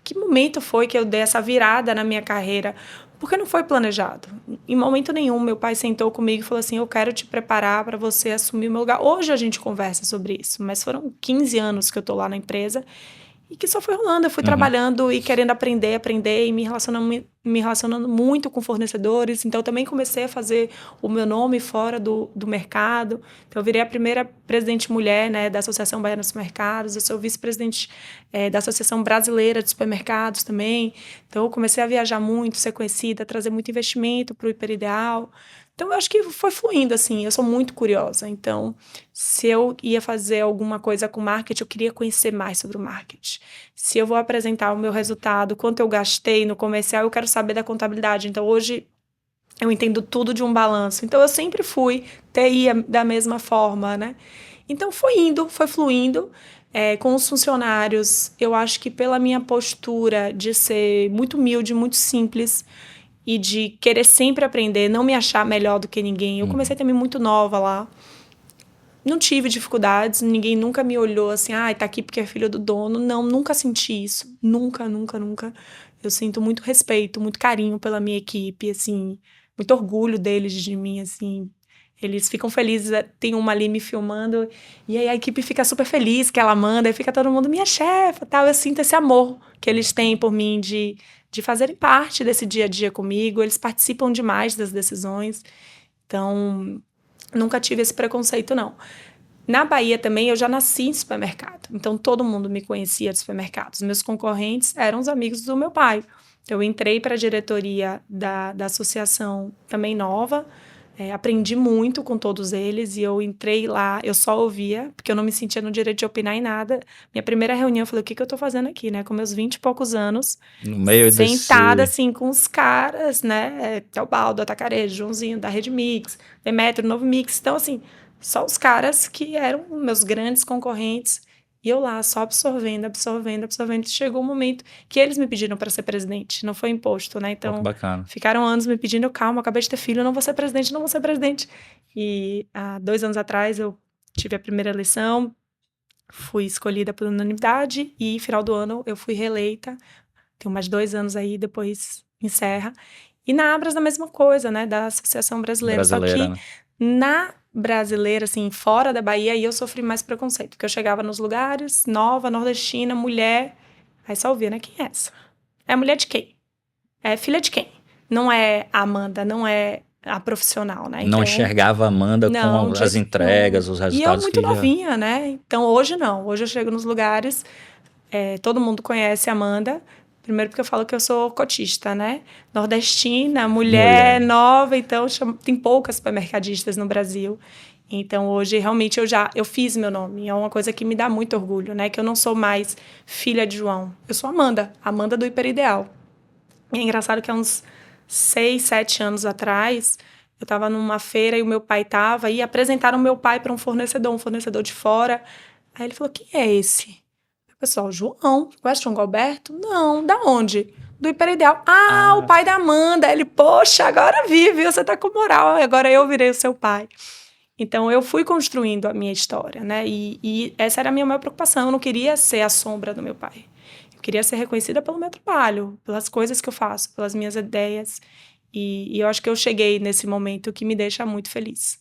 Que momento foi que eu dei essa virada na minha carreira? Porque não foi planejado. Em momento nenhum, meu pai sentou comigo e falou assim, eu quero te preparar para você assumir o meu lugar. Hoje a gente conversa sobre isso, mas foram 15 anos que eu tô lá na empresa e que só foi rolando. Eu fui trabalhando e querendo aprender e me relacionando muito com fornecedores. Então, eu também comecei a fazer o meu nome fora do mercado. Então, eu virei a primeira presidente mulher, né, da Associação Baiana de Supermercados. Eu sou vice-presidente da Associação Brasileira de Supermercados também. Então, eu comecei a viajar muito, ser conhecida, trazer muito investimento para o Hiperideal. Então, eu acho que foi fluindo, assim. Eu sou muito curiosa. Então, se eu ia fazer alguma coisa com marketing, eu queria conhecer mais sobre o marketing. Se eu vou apresentar o meu resultado, quanto eu gastei no comercial, eu quero saber da contabilidade. Então, hoje, eu entendo tudo de um balanço. Então, eu sempre fui TI da mesma forma, né? Então, foi indo, foi fluindo. Com os funcionários, eu acho que pela minha postura de ser muito humilde, muito simples e de querer sempre aprender, não me achar melhor do que ninguém. Eu comecei também muito nova lá. Não tive dificuldades, ninguém nunca me olhou assim, tá aqui porque é filho do dono. Não, nunca senti isso. Nunca, nunca, nunca. Eu sinto muito respeito, muito carinho pela minha equipe, assim, muito orgulho deles de mim, assim. Eles ficam felizes, tem uma ali me filmando, e aí a equipe fica super feliz que ela manda, e fica todo mundo, minha chefa, tal. Eu sinto esse amor que eles têm por mim de fazerem parte desse dia a dia comigo, eles participam demais das decisões. Então, nunca tive esse preconceito, não. Na Bahia também, eu já nasci em supermercado. Então, todo mundo me conhecia de supermercados. Meus concorrentes eram os amigos do meu pai. Eu entrei para a diretoria da associação também nova. Aprendi muito com todos eles e eu entrei lá, eu só ouvia, porque eu não me sentia no direito de opinar em nada. Minha primeira reunião, eu falei, o que eu tô fazendo aqui, né? Com meus 20 e poucos anos, No meio sentada, desse... assim, com os caras, né? Teobaldo, Atacarejo, Joãozinho, da Rede Mix, Demetrio, Novo Mix. Então, assim, só os caras que eram meus grandes concorrentes. E eu lá, só absorvendo, absorvendo, absorvendo. Chegou um momento que eles me pediram para ser presidente, não foi imposto, né? Pô, que Então, bacana. ficaram anos me pedindo, calma, acabei de ter filho, não vou ser presidente, não vou ser presidente. E há 2 anos atrás eu tive a primeira eleição, fui escolhida por unanimidade e final do ano eu fui reeleita. Tenho mais 2 anos aí, depois encerra. E na Abras a mesma coisa, né? Da Associação Brasileira. Só Brasileira, que né? na brasileira, assim, fora da Bahia, aí eu sofri mais preconceito. Porque eu chegava nos lugares, nova, nordestina, mulher. Aí só ouvia, né? Quem é essa? É mulher de quem? É filha de quem? Não é a Amanda, não é a profissional, né? Não Então, enxergava a Amanda não, com de as jeito nenhum. entregas, os E eu resultados muito que já... novinha, né? Então, hoje não. Hoje eu chego nos lugares, todo mundo conhece a Amanda. Primeiro porque eu falo que eu sou cotista, né? Nordestina, mulher, Mulher. nova. Então, tem poucas supermercadistas no Brasil. Então, hoje, realmente, eu fiz meu nome. É uma coisa que me dá muito orgulho, né? Que eu não sou mais filha de João. Eu sou Amanda. Amanda do Hiperideal. E é engraçado que há uns 6, 7 anos atrás, eu estava numa feira e o meu pai estava, e apresentaram o meu pai para um fornecedor de fora. Aí ele falou, quem é esse? O pessoal, João. Conhece João Galberto? Não, da onde? Do Hiperideal. Ah, o Ah, pai da Amanda. Ele, poxa, agora vi, viu? Você tá com moral, agora eu virei o seu pai. Então, eu fui construindo a minha história, né? E essa era a minha maior preocupação. Eu não queria ser a sombra do meu pai. Eu queria ser reconhecida pelo meu trabalho, pelas coisas que eu faço, pelas minhas ideias. E eu acho que eu cheguei nesse momento que me deixa muito feliz.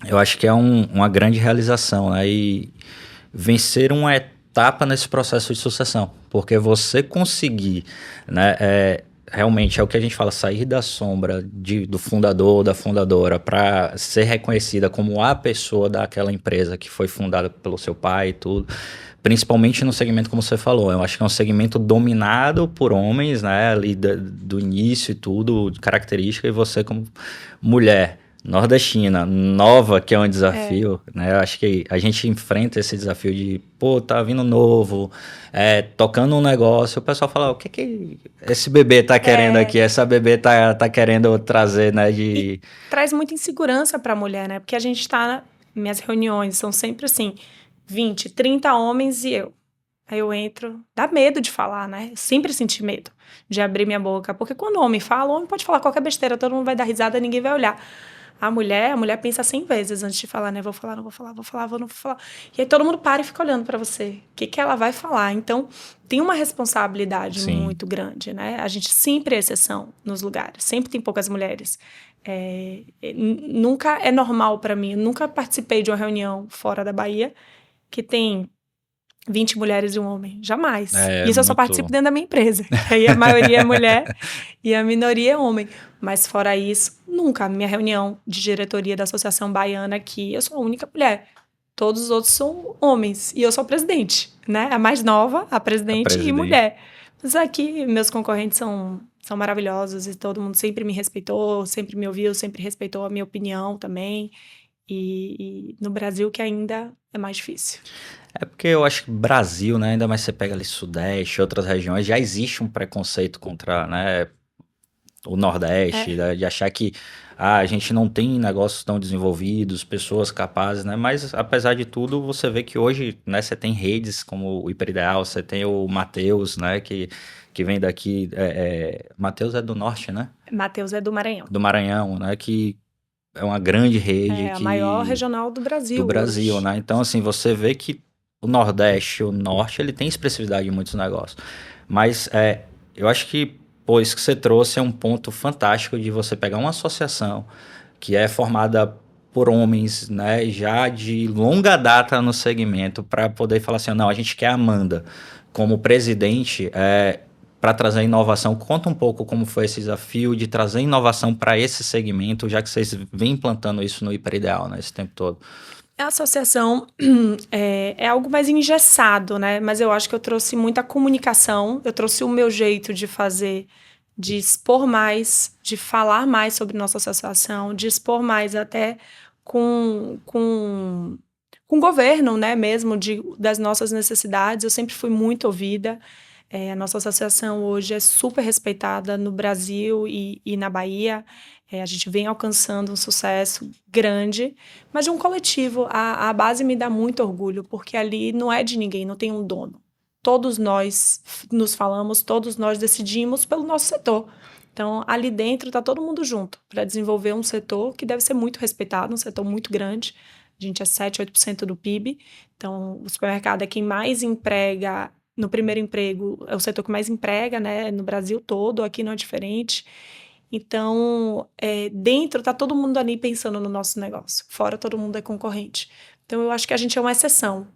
eu acho que é uma grande realização, né? E vencer uma etapa nesse processo de sucessão, porque você conseguir, né? Realmente é o que a gente fala, sair da sombra do fundador ou da fundadora para ser reconhecida como a pessoa daquela empresa que foi fundada pelo seu pai e tudo. Principalmente no segmento, como você falou, eu acho que é um segmento dominado por homens, né? Ali do início e tudo, característica, e você como mulher nordestina, nova, que é um desafio, né? Eu acho que a gente enfrenta esse desafio de, pô, tá vindo novo, tocando um negócio, o pessoal fala, o que esse bebê tá querendo aqui? Essa bebê tá querendo trazer, né? E traz muita insegurança para a mulher, né? Porque a gente está... Minhas reuniões são sempre assim, 20, 30 homens e eu. Aí eu entro, dá medo de falar, né? Eu sempre senti medo de abrir minha boca. Porque quando o homem fala, o homem pode falar qualquer besteira, todo mundo vai dar risada, ninguém vai olhar. A mulher pensa 100 vezes antes de falar, né? Vou falar, não vou falar, vou falar, não vou falar. E aí todo mundo para e fica olhando para você. O que ela vai falar? Então, tem uma responsabilidade Sim. muito grande, né? A gente sempre é exceção nos lugares, sempre tem poucas mulheres. Nunca é normal para mim, eu nunca participei de uma reunião fora da Bahia que tem 20 mulheres e um homem. Jamais. Isso eu só participo dentro da minha empresa. Que aí a maioria é mulher e a minoria é homem. Mas fora isso, nunca. Minha reunião de diretoria da Associação Baiana aqui, eu sou a única mulher. Todos os outros são homens. E eu sou a presidente, né? A mais nova, a presidente e mulher. Mas aqui, meus concorrentes são maravilhosos e todo mundo sempre me respeitou, sempre me ouviu, sempre respeitou a minha opinião também. E no Brasil que ainda é mais difícil. É porque eu acho que Brasil, né, ainda mais você pega ali Sudeste, outras regiões, já existe um preconceito contra, né, o Nordeste, de achar que a gente não tem negócios tão desenvolvidos, pessoas capazes, né, mas apesar de tudo, você vê que hoje, né, você tem redes como o Hiperideal, você tem o Matheus, né, que vem daqui, Matheus é do Norte, né? Matheus é do Maranhão. Do Maranhão, né, que é uma grande rede. É a maior regional do Brasil. Do Brasil, hoje. né? Então, assim, você vê que o Nordeste, o Norte, ele tem expressividade em muitos negócios. Mas eu acho que, pô, isso que você trouxe é um ponto fantástico de você pegar uma associação que é formada por homens, né, já de longa data no segmento, para poder falar assim, não, a gente quer a Amanda como presidente, para trazer inovação. Conta um pouco como foi esse desafio de trazer inovação para esse segmento, já que vocês vêm implantando isso no Hiperideal, né, esse tempo todo. A associação é algo mais engessado, né? Mas eu acho que eu trouxe muita comunicação, eu trouxe o meu jeito de fazer de expor mais, de falar mais sobre nossa associação, de expor mais até com o governo, né, mesmo, das nossas necessidades. Eu sempre fui muito ouvida. A nossa associação hoje é super respeitada no Brasil e na Bahia. A gente vem alcançando um sucesso grande, mas de um coletivo. A base me dá muito orgulho, porque ali não é de ninguém, não tem um dono. Todos nós nos falamos, todos nós decidimos pelo nosso setor. Então, ali dentro está todo mundo junto para desenvolver um setor que deve ser muito respeitado, um setor muito grande. A gente é 7, 8% do PIB. Então, o supermercado é quem mais emprega. No primeiro emprego, é o setor que mais emprega, né, no Brasil todo, aqui não é diferente. Então, dentro está todo mundo ali pensando no nosso negócio, fora todo mundo é concorrente. Então, eu acho que a gente é uma exceção.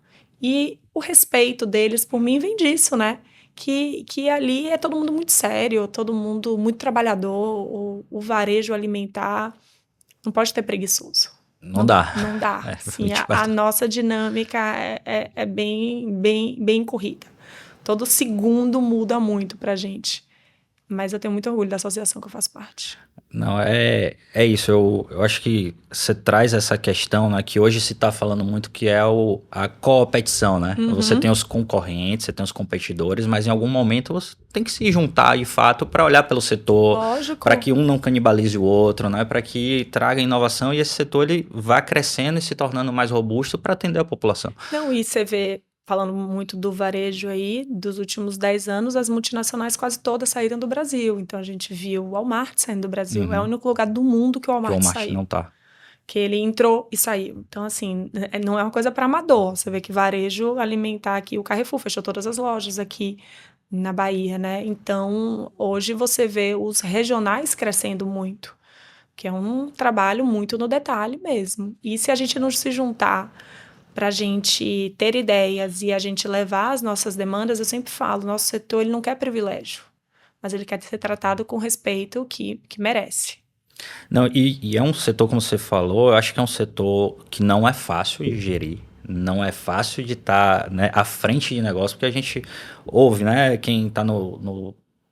E o respeito deles por mim vem disso, né? Que ali é todo mundo muito sério, todo mundo muito trabalhador, o varejo alimentar não pode ter preguiçoso. Não dá. Não dá. Sim, a nossa dinâmica é bem corrida. Todo segundo muda muito pra gente. Mas eu tenho muito orgulho da associação que eu faço parte. Não, é isso. Eu acho que você traz essa questão, né, que hoje se está falando muito, que é a competição, né? Uhum. Você tem os concorrentes, você tem os competidores, mas em algum momento você tem que se juntar, de fato, para olhar pelo setor, para que um não canibalize o outro, né? Para que traga inovação e esse setor ele vá crescendo e se tornando mais robusto para atender a população. Não, e você vê, falando muito do varejo aí, dos últimos 10 anos, as multinacionais quase todas saíram do Brasil. Então, a gente viu o Walmart saindo do Brasil. É o único lugar do mundo que o Walmart saiu. Não tá. Que ele entrou e saiu. Então, assim, não é uma coisa para amador. Você vê que varejo alimentar aqui, o Carrefour fechou todas as lojas aqui na Bahia, né? Então, hoje você vê os regionais crescendo muito, que é um trabalho muito no detalhe mesmo. E se a gente não se juntar para a gente ter ideias e a gente levar as nossas demandas, eu sempre falo, nosso setor ele não quer privilégio, mas ele quer ser tratado com respeito que merece. Não, e é um setor, como você falou, eu acho que é um setor que não é fácil de gerir, não é fácil de estar, né, à frente de negócio, porque a gente ouve, né, quem está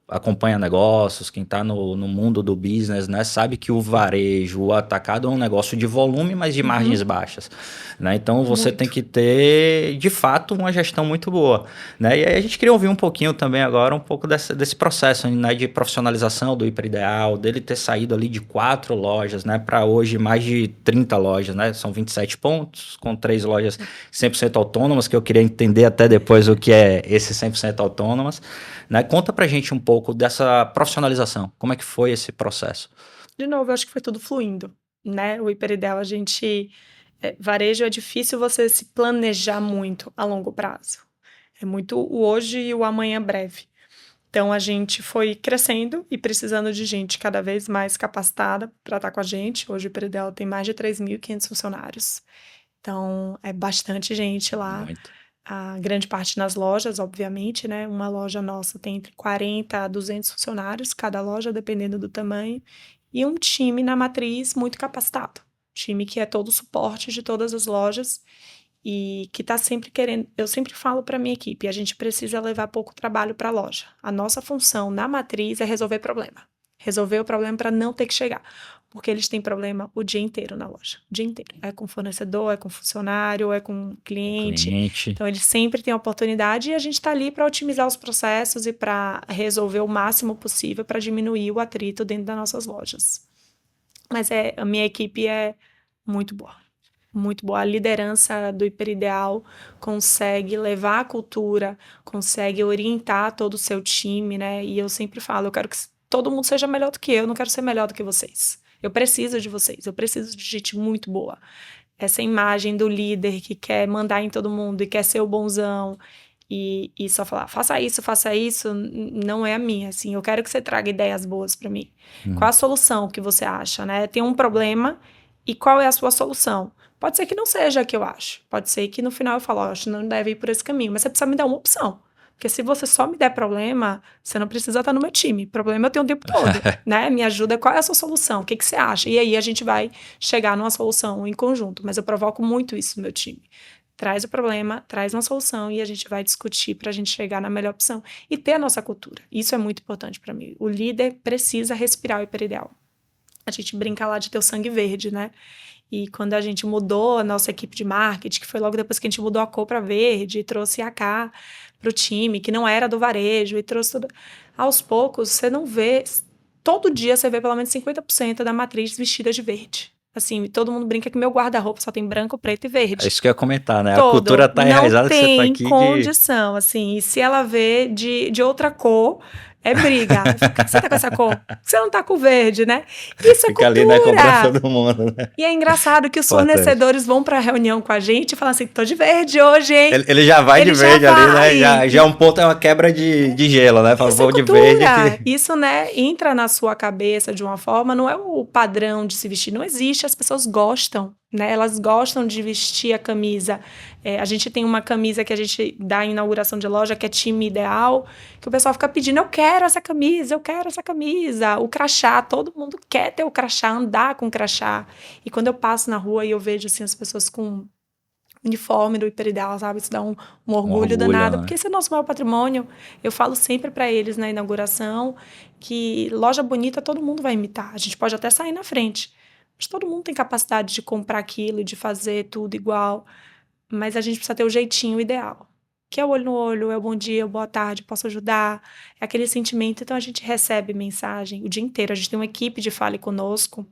acompanha negócios, quem está no mundo do business, né, sabe que o varejo, o atacado é um negócio de volume, mas de margens baixas, né? Então você tem que ter, de fato, uma gestão muito boa, né? E aí a gente queria ouvir um pouquinho também agora, um pouco desse processo, né, de profissionalização do Hiperideal, dele ter saído ali de 4 lojas, né, para hoje mais de 30 lojas, né? São 27 pontos, com 3 lojas 100% autônomas, que eu queria entender até depois o que é esse 100% autônomas, né? Conta pra gente um pouco dessa profissionalização. Como é que foi esse processo? De novo, eu acho que foi tudo fluindo, né? O Hiperideal, varejo é difícil você se planejar muito a longo prazo. É muito o hoje e o amanhã breve. Então, a gente foi crescendo e precisando de gente cada vez mais capacitada para estar com a gente. Hoje o Hiperideal tem mais de 3.500 funcionários. Então, é bastante gente lá. Muito. A grande parte nas lojas, obviamente, né? Uma loja nossa tem entre 40 a 200 funcionários, cada loja, dependendo do tamanho. E um time na matriz muito capacitado. Time que é todo o suporte de todas as lojas e que está sempre querendo... Eu sempre falo para minha equipe, a gente precisa levar pouco trabalho para a loja. A nossa função na matriz é resolver problema. Resolver o problema para não ter que chegar. Porque eles têm problema o dia inteiro na loja. O dia inteiro. É com fornecedor, é com funcionário, é com cliente. Então, eles sempre têm a oportunidade e a gente está ali para otimizar os processos e para resolver o máximo possível para diminuir o atrito dentro das nossas lojas. Mas a minha equipe é muito boa. Muito boa. A liderança do Hiperideal consegue levar a cultura, consegue orientar todo o seu time, né? E eu sempre falo, eu quero que todo mundo seja melhor do que eu não quero ser melhor do que vocês. Eu preciso de vocês, eu preciso de gente muito boa. Essa imagem do líder que quer mandar em todo mundo e quer ser o bonzão e só falar, faça isso, não é a minha, assim. Eu quero que você traga ideias boas para mim. Qual a solução que você acha, né? Tem um problema e qual é a sua solução? Pode ser que não seja a que eu acho. Pode ser que no final eu falo, acho que não deve ir por esse caminho. Mas você precisa me dar uma opção. Porque se você só me der problema, você não precisa estar no meu time. Problema eu tenho o tempo todo, né? Me ajuda, qual é a sua solução? O que você acha? E aí a gente vai chegar numa solução em conjunto. Mas eu provoco muito isso no meu time. traz o problema, traz uma solução e a gente vai discutir para a gente chegar na melhor opção e ter a nossa cultura. Isso é muito importante para mim. O líder precisa respirar o hiperideal. A gente brinca lá de ter o sangue verde, né? E quando a gente mudou a nossa equipe de marketing, que foi logo depois que a gente mudou a cor para verde e trouxe a AK para o time, que não era do varejo, e trouxe tudo. Aos poucos, você não vê... Todo dia você vê pelo menos 50% da matriz vestida de verde. Assim, todo mundo brinca que meu guarda-roupa só tem branco, preto e verde. É isso que eu ia comentar, né? Todo. A cultura tá enraizada que você tá aqui não tem condição, assim. E se ela vê de outra cor, é briga. Por que você tá com essa cor? Por que você não tá com verde, né? Isso é Fica cultura. ali, né? Cobrando todo mundo, né? E é engraçado que os fornecedores vão pra reunião com a gente e falam assim, tô de verde hoje, hein? Ele já vai de verde ali, né? Já é um ponto, é uma quebra de gelo, né? Fala, vou de verde aqui. Isso, né, entra na sua cabeça de uma forma, não é o padrão de se vestir, não existe, as pessoas gostam, né? Elas gostam de vestir a camisa. A gente tem uma camisa que a gente dá em inauguração de loja, que é time ideal, que o pessoal fica pedindo, eu quero essa camisa, eu quero essa camisa. O crachá, todo mundo quer ter o crachá, andar com o crachá. E quando eu passo na rua e eu vejo, assim, as pessoas com uniforme do hiperideal, sabe? Isso dá um orgulho danado, né? porque esse é nosso maior patrimônio. Eu falo sempre para eles na inauguração que loja bonita todo mundo vai imitar. A gente pode até sair na frente, mas todo mundo tem capacidade de comprar aquilo, de fazer tudo igual. Mas a gente precisa ter o jeitinho ideal, que é o olho no olho, é o bom dia, é o boa tarde, posso ajudar, é aquele sentimento. Então a gente recebe mensagem o dia inteiro. A gente tem uma equipe de Fale Conosco,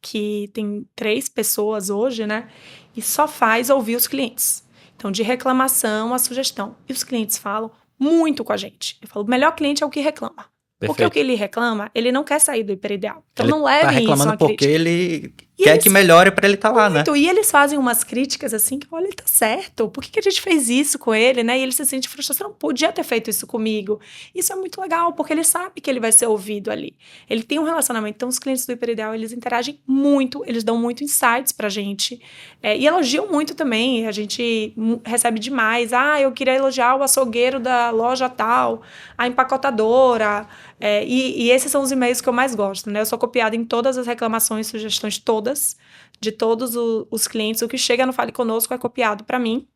que tem 3 pessoas hoje, né? E só faz ouvir os clientes. Então, de reclamação a sugestão. E os clientes falam muito com a gente. Eu falo, o melhor cliente é o que reclama. Perfeito. Porque o que ele reclama, ele não quer sair do hiperideal. Então, ele não leve tá reclamando isso a porque crítica. ele quer que melhore para ele estar lá, né? E eles fazem umas críticas assim, que olha, ele tá certo. Por que a gente fez isso com ele, né? E ele se sente frustrado. Você não podia ter feito isso comigo. Isso é muito legal, porque ele sabe que ele vai ser ouvido ali. Ele tem um relacionamento. Então, os clientes do hiperideal, eles interagem muito, eles dão muito insights pra gente. E elogiam muito também. A gente recebe demais. Ah, eu queria elogiar o açougueiro da loja tal, a empacotadora. E esses são os e-mails que eu mais gosto, né? Eu sou copiada em todas as reclamações, sugestões, de todos os clientes. O que chega no Fale Conosco é copiado para mim,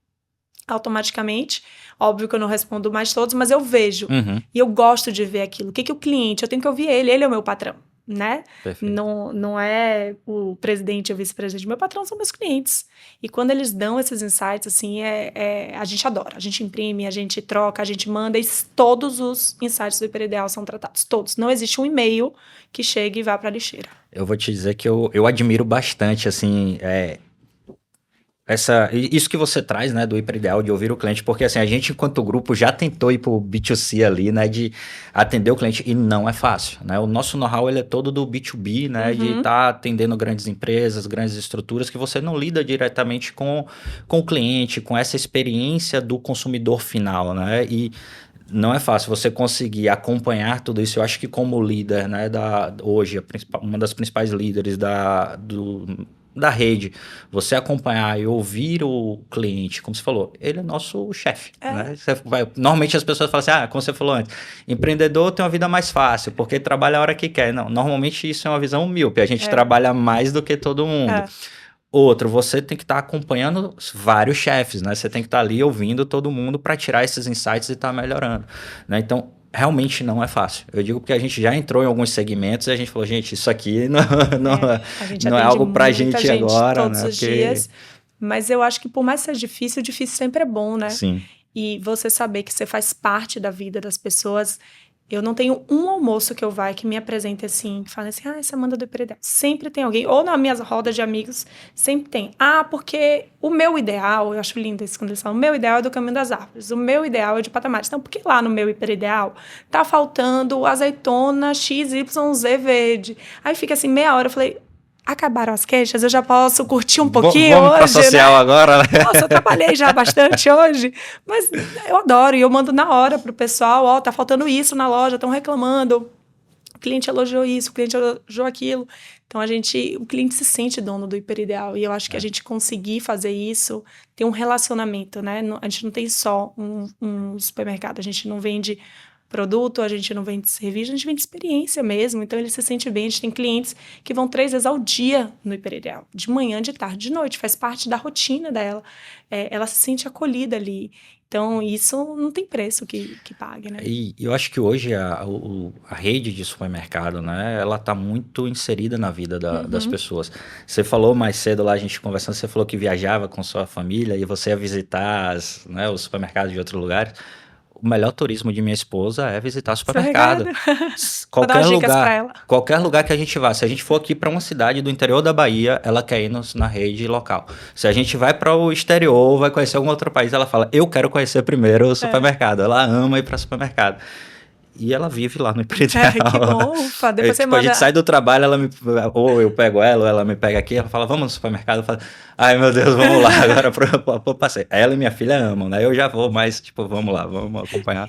automaticamente. Óbvio que eu não respondo mais todos, mas eu vejo. E eu gosto de ver aquilo. O que o cliente... Eu tenho que ouvir ele é o meu patrão, né? Não é o presidente e o vice-presidente. Meu patrão são meus clientes. E quando eles dão esses insights, assim, a gente adora. A gente imprime, a gente troca, a gente manda, e todos os insights do hiperideal são tratados. Todos. Não existe um e-mail que chegue e vá para a lixeira. Eu vou te dizer que eu admiro bastante, assim, isso que você traz, né, do hiperideal, de ouvir o cliente, porque assim, a gente, enquanto grupo, já tentou ir pro B2C ali, né, de atender o cliente, e não é fácil, né? O nosso know-how, ele é todo do B2B, né, de estar atendendo grandes empresas, grandes estruturas, que você não lida diretamente com o cliente, com essa experiência do consumidor final, né? E não é fácil você conseguir acompanhar tudo isso. Eu acho que como líder, né, hoje, uma das principais líderes da rede, você acompanhar e ouvir o cliente, como você falou, ele é nosso chefe, né? Normalmente as pessoas falam assim, como você falou antes, empreendedor tem uma vida mais fácil, porque trabalha a hora que quer. Não, normalmente isso é uma visão míope, a gente trabalha mais do que todo mundo. Outro, você tem que estar acompanhando vários chefes, né? Você tem que estar ali ouvindo todo mundo para tirar esses insights e estar melhorando, né? Então, realmente não é fácil. Eu digo porque a gente já entrou em alguns segmentos e a gente falou, gente, isso aqui não é algo pra gente agora, todos os dias. Mas eu acho que por mais que seja difícil, o difícil sempre é bom, né? Sim. E você saber que você faz parte da vida das pessoas. Eu não tenho um almoço que eu vá que me apresente assim, que fale assim, essa Amanda do hiperideal. Sempre tem alguém, ou nas minhas rodas de amigos, sempre tem. Porque o meu ideal, eu acho lindo isso quando eles falam, o meu ideal é do Caminho das Árvores, o meu ideal é de Patamares. Então, porque lá no meu hiperideal tá faltando azeitona XYZ verde. Aí fica assim, meia hora, eu falei, acabaram as queixas, eu já posso curtir um pouquinho vamos hoje, pra social, né? Agora, né? Nossa, eu trabalhei já bastante hoje, mas eu adoro, e eu mando na hora pro pessoal, tá faltando isso na loja, estão reclamando, o cliente elogiou isso, o cliente elogiou aquilo. Então, o cliente se sente dono do hiperideal, e eu acho que a gente conseguir fazer isso, ter um relacionamento, né? A gente não tem só um supermercado, a gente não vende produto, a gente não vende serviço, a gente vende experiência mesmo. Então, ele se sente bem. A gente tem clientes que vão 3 vezes ao dia no Hiperideal. De manhã, de tarde, de noite. Faz parte da rotina dela. Ela se sente acolhida ali. Então, isso não tem preço que pague, né? E eu acho que hoje a rede de supermercado, né, ela tá muito inserida na vida das pessoas. Você falou mais cedo lá, a gente conversando, você falou que viajava com sua família e você ia visitar os supermercados de outros lugares. O melhor turismo de minha esposa é visitar supermercado. Vou dar umas dicas pra ela. Qualquer lugar que a gente vá. Se a gente for aqui para uma cidade do interior da Bahia, ela quer ir na rede local. Se a gente vai para o exterior, vai conhecer algum outro país, ela fala, eu quero conhecer primeiro o supermercado. Ela ama ir para supermercado. E ela vive lá no Hiperideal. Que bom, ufa. Depois você tipo, manda... a gente sai do trabalho, ou eu pego ela, ou ela me pega aqui, ela fala, vamos no supermercado. Eu falo, ai meu Deus, vamos lá, agora pro passeio. Ela e minha filha amam, né? Eu já vou, mas tipo, vamos lá, vamos acompanhar.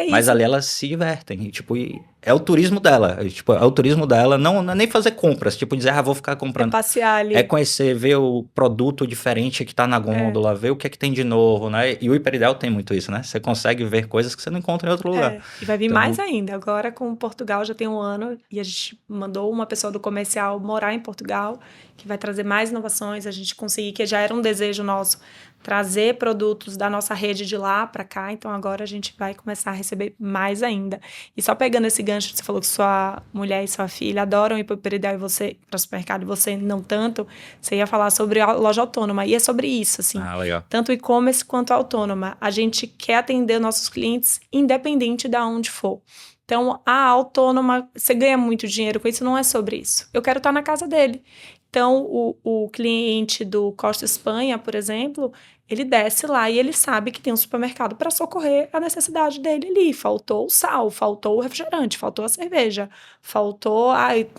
Mas ali elas se divertem, tipo, é o turismo dela. Tipo, é o turismo dela, não é nem fazer compras, tipo, dizer, vou ficar comprando. É passear ali. É conhecer, ver o produto diferente que tá na gôndola, ver o que é que tem de novo, né? E o Hiperideal tem muito isso, né? Você consegue ver coisas que você não encontra em outro lugar. E vai vir mais ainda. Agora, com Portugal, já tem 1 ano, e a gente mandou uma pessoa do comercial morar em Portugal, que vai trazer mais inovações, a gente conseguir, que já era um desejo nosso, trazer produtos da nossa rede de lá para cá. Então, agora a gente vai começar a receber mais ainda. E só pegando esse gancho, você falou que sua mulher e sua filha adoram ir para o Hiperideal e você, para o supermercado, e você não tanto. Você ia falar sobre a loja autônoma. E é sobre isso, assim. Legal. Tanto o e-commerce quanto a autônoma. A gente quer atender nossos clientes independente de onde for. Então, a autônoma, você ganha muito dinheiro com isso, não é sobre isso. Eu quero estar na casa dele. Então, o cliente do Costa Espanha, por exemplo, ele desce lá e ele sabe que tem um supermercado para socorrer a necessidade dele ali. Faltou o sal, faltou o refrigerante, faltou a cerveja, faltou...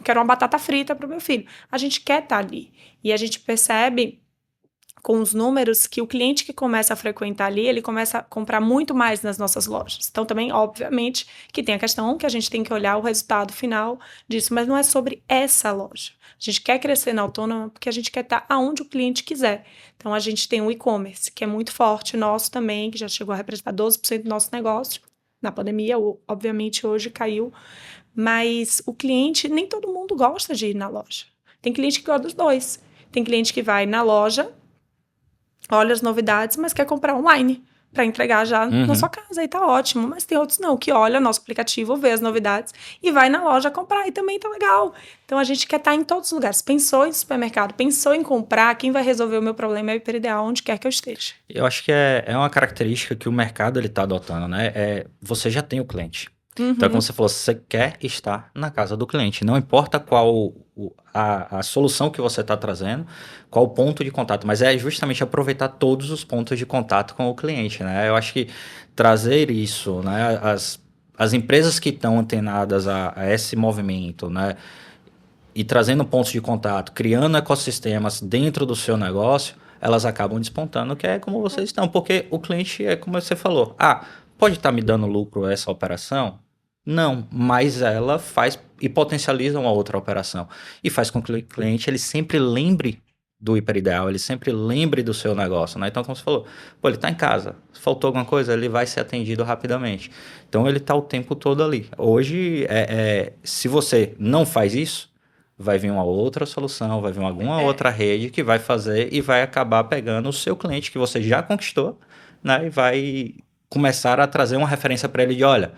quero uma batata frita para o meu filho. A gente quer estar ali. E a gente percebe com os números que o cliente que começa a frequentar ali, ele começa a comprar muito mais nas nossas lojas. Então, também, obviamente, que tem a questão que a gente tem que olhar o resultado final disso, mas não é sobre essa loja. A gente quer crescer na autônoma porque a gente quer estar aonde o cliente quiser. Então, a gente tem o e-commerce, que é muito forte, nosso também, que já chegou a representar 12% do nosso negócio. Na pandemia, obviamente, hoje caiu. Mas o cliente, nem todo mundo gosta de ir na loja. Tem cliente que gosta dos dois. Tem cliente que vai na loja, olha as novidades, mas quer comprar online para entregar já na sua casa e tá ótimo. Mas tem outros não, que olha nosso aplicativo, vê as novidades e vai na loja comprar e também tá legal. Então a gente quer estar em todos os lugares. Pensou em supermercado, pensou em comprar, quem vai resolver o meu problema é o Hiperideal, onde quer que eu esteja. Eu acho que é uma característica que o mercado ele tá adotando, né? Você já tem o cliente. Então, como você falou, você quer estar na casa do cliente. Não importa qual a solução que você está trazendo, qual o ponto de contato, mas é justamente aproveitar todos os pontos de contato com o cliente, né? Eu acho que trazer isso, né? As empresas que estão antenadas a esse movimento, né? E trazendo pontos de contato, criando ecossistemas dentro do seu negócio, elas acabam despontando, que é como vocês estão. Porque o cliente, é como você falou, pode estar me dando lucro essa operação? Não, mas ela faz e potencializa uma outra operação. E faz com que o cliente ele sempre lembre do Hiperideal, ele sempre lembre do seu negócio, né? Então, como você falou, ele está em casa, se faltou alguma coisa, ele vai ser atendido rapidamente. Então, ele está o tempo todo ali. Hoje, se você não faz isso, vai vir uma outra solução, vai vir alguma outra rede que vai fazer e vai acabar pegando o seu cliente que você já conquistou, né? E vai começar a trazer uma referência para ele de, olha,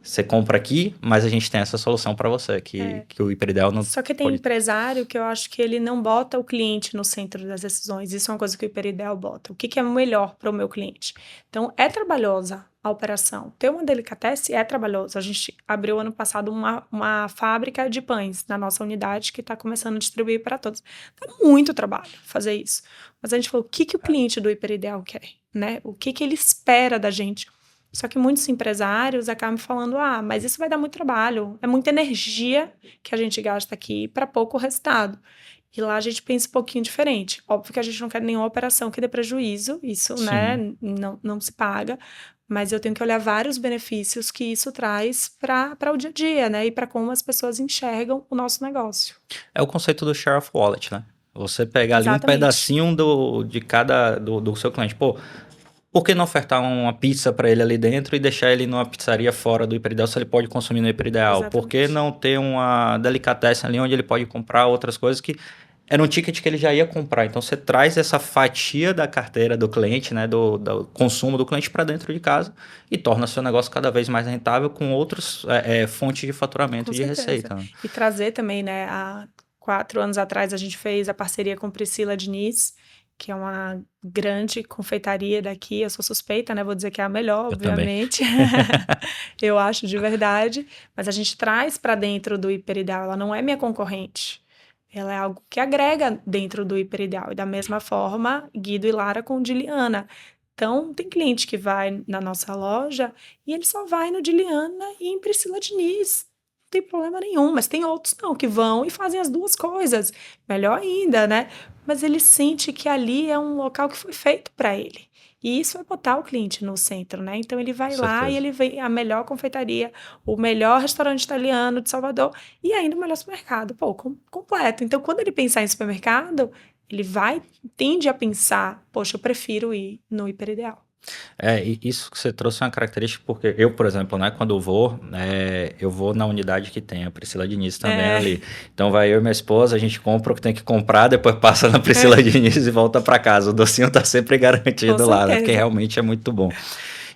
você compra aqui, mas a gente tem essa solução para você, que o Hiperideal não... Só que tem empresário que eu acho que ele não bota o cliente no centro das decisões. Isso é uma coisa que o Hiperideal bota. O que é melhor para o meu cliente? Então, é trabalhosa a operação. Ter uma delicatessen é trabalhoso. A gente abriu ano passado uma fábrica de pães na nossa unidade que está começando a distribuir para todos. Dá muito trabalho fazer isso. Mas a gente falou, o que o cliente do Hiperideal quer? Né? O que ele espera da gente? Só que muitos empresários acabam falando, mas isso vai dar muito trabalho, é muita energia que a gente gasta aqui para pouco resultado. E lá a gente pensa um pouquinho diferente. Óbvio que a gente não quer nenhuma operação que dê prejuízo, isso, né, não se paga, mas eu tenho que olhar vários benefícios que isso traz para o dia a dia, né, e para como as pessoas enxergam o nosso negócio. É o conceito do share of wallet, né? Você pegar ali um Exatamente. pedacinho do seu cliente. Por que não ofertar uma pizza para ele ali dentro e deixar ele numa pizzaria fora do Hiperideal se ele pode consumir no Hiperideal? Por que Exatamente. não ter uma delicatessen ali onde ele pode comprar outras coisas que era um ticket que ele já ia comprar? Então você traz essa fatia da carteira do cliente, né, do consumo do cliente para dentro de casa e torna seu negócio cada vez mais rentável com outras fontes de faturamento Com e de certeza. receita, né? E trazer também, né? Há 4 anos atrás a gente fez a parceria com Priscila Diniz, que é uma grande confeitaria daqui. Eu sou suspeita, né? Vou dizer que é a melhor, Eu também. obviamente. Eu acho de verdade. Mas a gente traz para dentro do Hiperideal. Ela não é minha concorrente. Ela é algo que agrega dentro do Hiperideal. E da mesma forma, Guido e Lara com Diliana. Então, tem cliente que vai na nossa loja e ele só vai no Diliana e em Priscila Diniz. Não tem problema nenhum, mas tem outros não, que vão e fazem as duas coisas. Melhor ainda, né? Mas ele sente que ali é um local que foi feito para ele. E isso vai botar o cliente no centro, né? Então ele Com vai lá e certeza. ele vê a melhor confeitaria, o melhor restaurante italiano de Salvador e ainda o melhor supermercado. Pô, completo. Então quando ele pensar em supermercado, tende a pensar, poxa, eu prefiro ir no Hiperideal. E isso que você trouxe é uma característica, porque eu, por exemplo, né, quando eu vou na unidade que tem a Priscila Diniz também É, ali. Então vai eu e minha esposa, a gente compra o que tem que comprar, depois passa na Priscila é, Diniz e volta para casa. O docinho tá sempre com garantido lá, né, porque certeza. realmente é muito bom.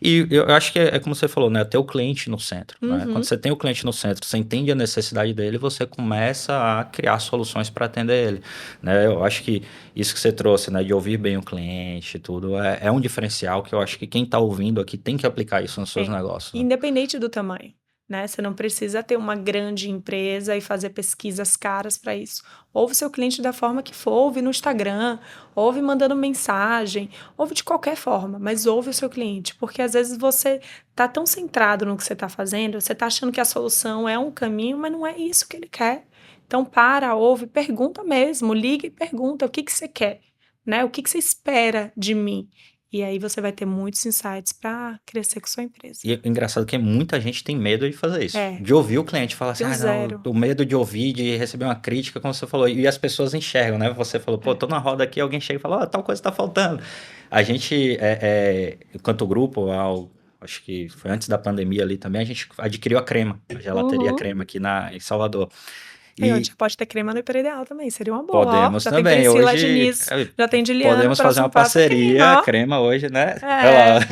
E eu acho que é como você falou, né? Ter o cliente no centro, né? Quando Uhum. você tem o cliente no centro, você entende a necessidade dele, você começa a criar soluções para atender ele, né? Eu acho que isso que você trouxe, né? De ouvir bem o cliente e tudo, é um diferencial que eu acho que quem está ouvindo aqui tem que aplicar isso nos seus Tem. negócios, né? Independente do tamanho, né? Você não precisa ter uma grande empresa e fazer pesquisas caras para isso. Ouve seu cliente da forma que for, ouve no Instagram, ouve mandando mensagem, ouve de qualquer forma, mas ouve o seu cliente, porque às vezes você tá tão centrado no que você está fazendo, você tá achando que a solução é um caminho, mas não é isso que ele quer. Então para, ouve, pergunta mesmo, liga e pergunta o que que você quer, né? O que que você espera de mim? E aí você vai ter muitos insights para crescer com sua empresa. E é engraçado que muita gente tem medo de fazer isso. É, De ouvir o cliente falar assim, deu não, zero. o medo de ouvir, de receber uma crítica, como você falou. E as pessoas enxergam, né? Você falou, pô, É. tô na roda aqui, alguém chega e fala, ó, tal coisa tá faltando. A gente, enquanto grupo, acho que foi antes da pandemia ali também, a gente adquiriu a Crema, a gelateria Uhum. Crema aqui em Salvador. Aí onde E pode ter crema no Hiperideal também, seria uma boa, ó. podemos Já tem também. Priscila Hoje Diniz, já tem Diliana, podemos fazer uma próximo passo é parceria, crema, Crema hoje, né? ó. Olha lá.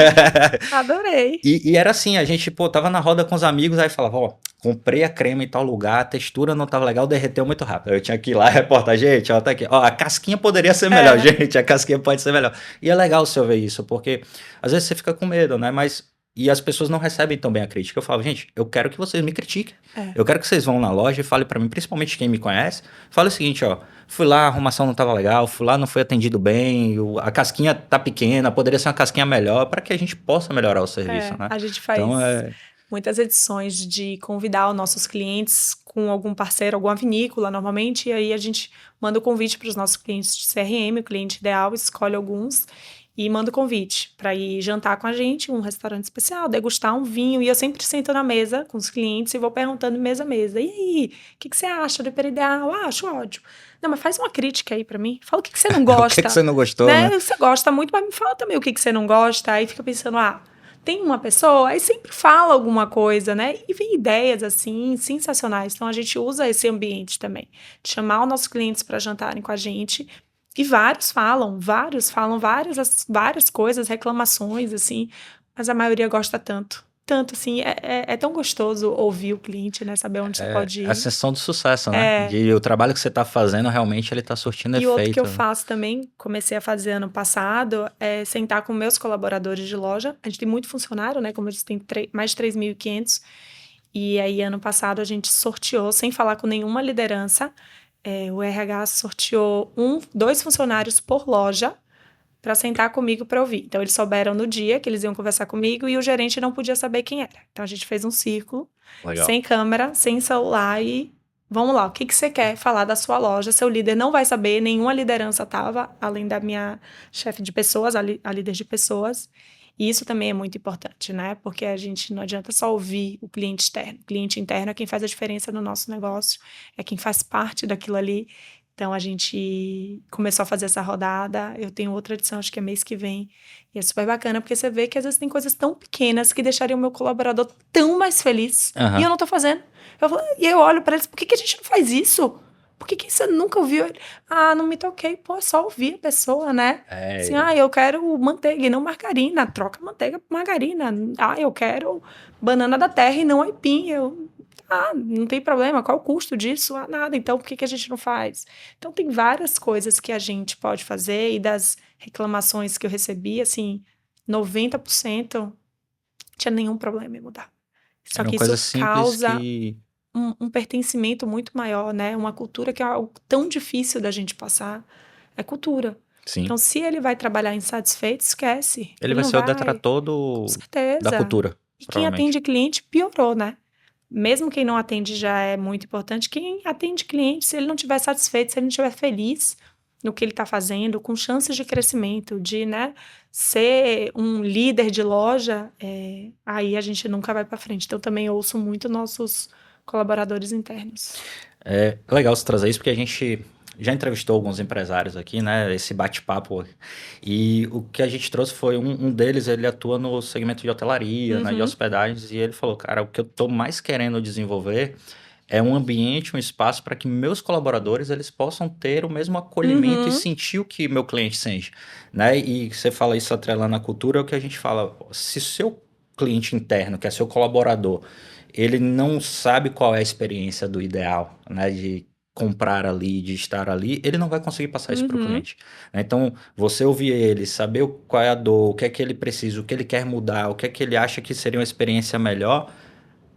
É, adorei. E era assim, a gente, pô, tava na roda com os amigos, aí falava, ó, comprei a crema em tal lugar, a textura não tava legal, derreteu muito rápido. Eu tinha que ir lá reportar, gente, ó, tá aqui. Ó, a casquinha poderia ser melhor, É, gente, a casquinha pode ser melhor. E é legal o senhor ver isso, porque às vezes você fica com medo, né? E as pessoas não recebem tão bem a crítica. Eu falo, gente, eu quero que vocês me critiquem. é, Eu quero que vocês vão na loja e falem pra mim, principalmente quem me conhece, fale o seguinte, ó, fui lá, a arrumação não tava legal, fui lá, não foi atendido bem, a casquinha tá pequena, poderia ser uma casquinha melhor, para que a gente possa melhorar o serviço, né? a gente Então, faz muitas edições de convidar os nossos clientes com algum parceiro, alguma vinícola, normalmente, e aí a gente manda o convite para os nossos clientes de CRM, o cliente ideal, escolhe alguns e manda o convite para ir jantar com a gente, um restaurante especial, degustar um vinho, e eu sempre sento na mesa com os clientes e vou perguntando mesa a mesa, e aí, o que que você acha do Hiperideal? Ah, acho ótimo. Não, mas faz uma crítica aí para mim, fala o que que você não o que gosta, você não gostou, né? né? Você gosta muito, mas me fala também o que que você não gosta, aí fica pensando, tem uma pessoa, aí sempre fala alguma coisa, né? E vem ideias assim sensacionais. Então a gente usa esse ambiente também, de chamar os nossos clientes para jantarem com a gente. E vários falam várias coisas, reclamações, assim, mas a maioria gosta tanto. Tanto assim, é tão gostoso ouvir o cliente, né? Saber onde você É pode a ir. sensação do sucesso, né? É, De o trabalho que você tá fazendo, realmente ele tá surtindo e outro que eu efeito. faço também, comecei a fazer ano passado, é sentar com meus colaboradores de loja. A gente tem muito funcionário, né? Como eu disse, tem mais de 3.500. E aí, ano passado, a gente sorteou, sem falar com nenhuma liderança, o RH sorteou dois funcionários por loja para sentar comigo para ouvir. Então, eles souberam no dia que eles iam conversar comigo e o gerente não podia saber quem era. Então, a gente fez um círculo, Legal. sem câmera, sem celular e vamos lá, o que que você quer falar da sua loja? Seu líder não vai saber, nenhuma liderança estava, além da minha chefe de pessoas, a líder de pessoas. E isso também é muito importante, né? Porque a gente não adianta só ouvir o cliente externo. O cliente interno é quem faz a diferença no nosso negócio, é quem faz parte daquilo ali. Então, a gente começou a fazer essa rodada. Eu tenho outra edição, acho que é mês que vem. E é super bacana, porque você vê que às vezes tem coisas tão pequenas que deixariam o meu colaborador tão mais feliz. E eu não tô fazendo. E eu olho pra eles, por que a gente não faz isso? Por que você nunca ouviu ele? Ah, não me toquei. Pô, é só ouvir a pessoa, né? Assim, eu quero manteiga e não margarina. Troca manteiga por margarina. Ah, eu quero banana da terra e não aipim. Não tem problema, qual o custo disso? Ah, nada, então por que a gente não faz? Então tem várias coisas que a gente pode fazer, e das reclamações que eu recebi, assim, 90% tinha nenhum problema em mudar. Só Eram que isso coisas simples causa que... um pertencimento muito maior, né? Uma cultura que é algo tão difícil da gente passar, é cultura. Sim. Então, se ele vai trabalhar insatisfeito, esquece. Ele vai não ser o vai, detrator com da certeza. cultura, E quem provavelmente. atende cliente piorou, né? Mesmo quem não atende já é muito importante. Quem atende cliente, se ele não estiver satisfeito, se ele não estiver feliz no que ele está fazendo, com chances de crescimento, de, né, ser um líder de loja, aí a gente nunca vai para frente. Então, também ouço muito nossos colaboradores internos. É legal você trazer isso, porque a gente já entrevistou alguns empresários aqui, né? Esse bate-papo. E o que a gente trouxe foi um deles, ele atua no segmento de hotelaria, né, de hospedagens, e ele falou, cara, o que eu tô mais querendo desenvolver é um ambiente, um espaço para que meus colaboradores eles possam ter o mesmo acolhimento e sentir o que meu cliente sente, né? E você fala isso atrelando a cultura, é o que a gente fala, se seu cliente interno, que é seu colaborador, ele não sabe qual é a experiência do ideal, né, de comprar ali, de estar ali, ele não vai conseguir passar isso para o cliente, né? Então, você ouvir ele, saber qual é a dor, o que é que ele precisa, o que ele quer mudar, o que é que ele acha que seria uma experiência melhor,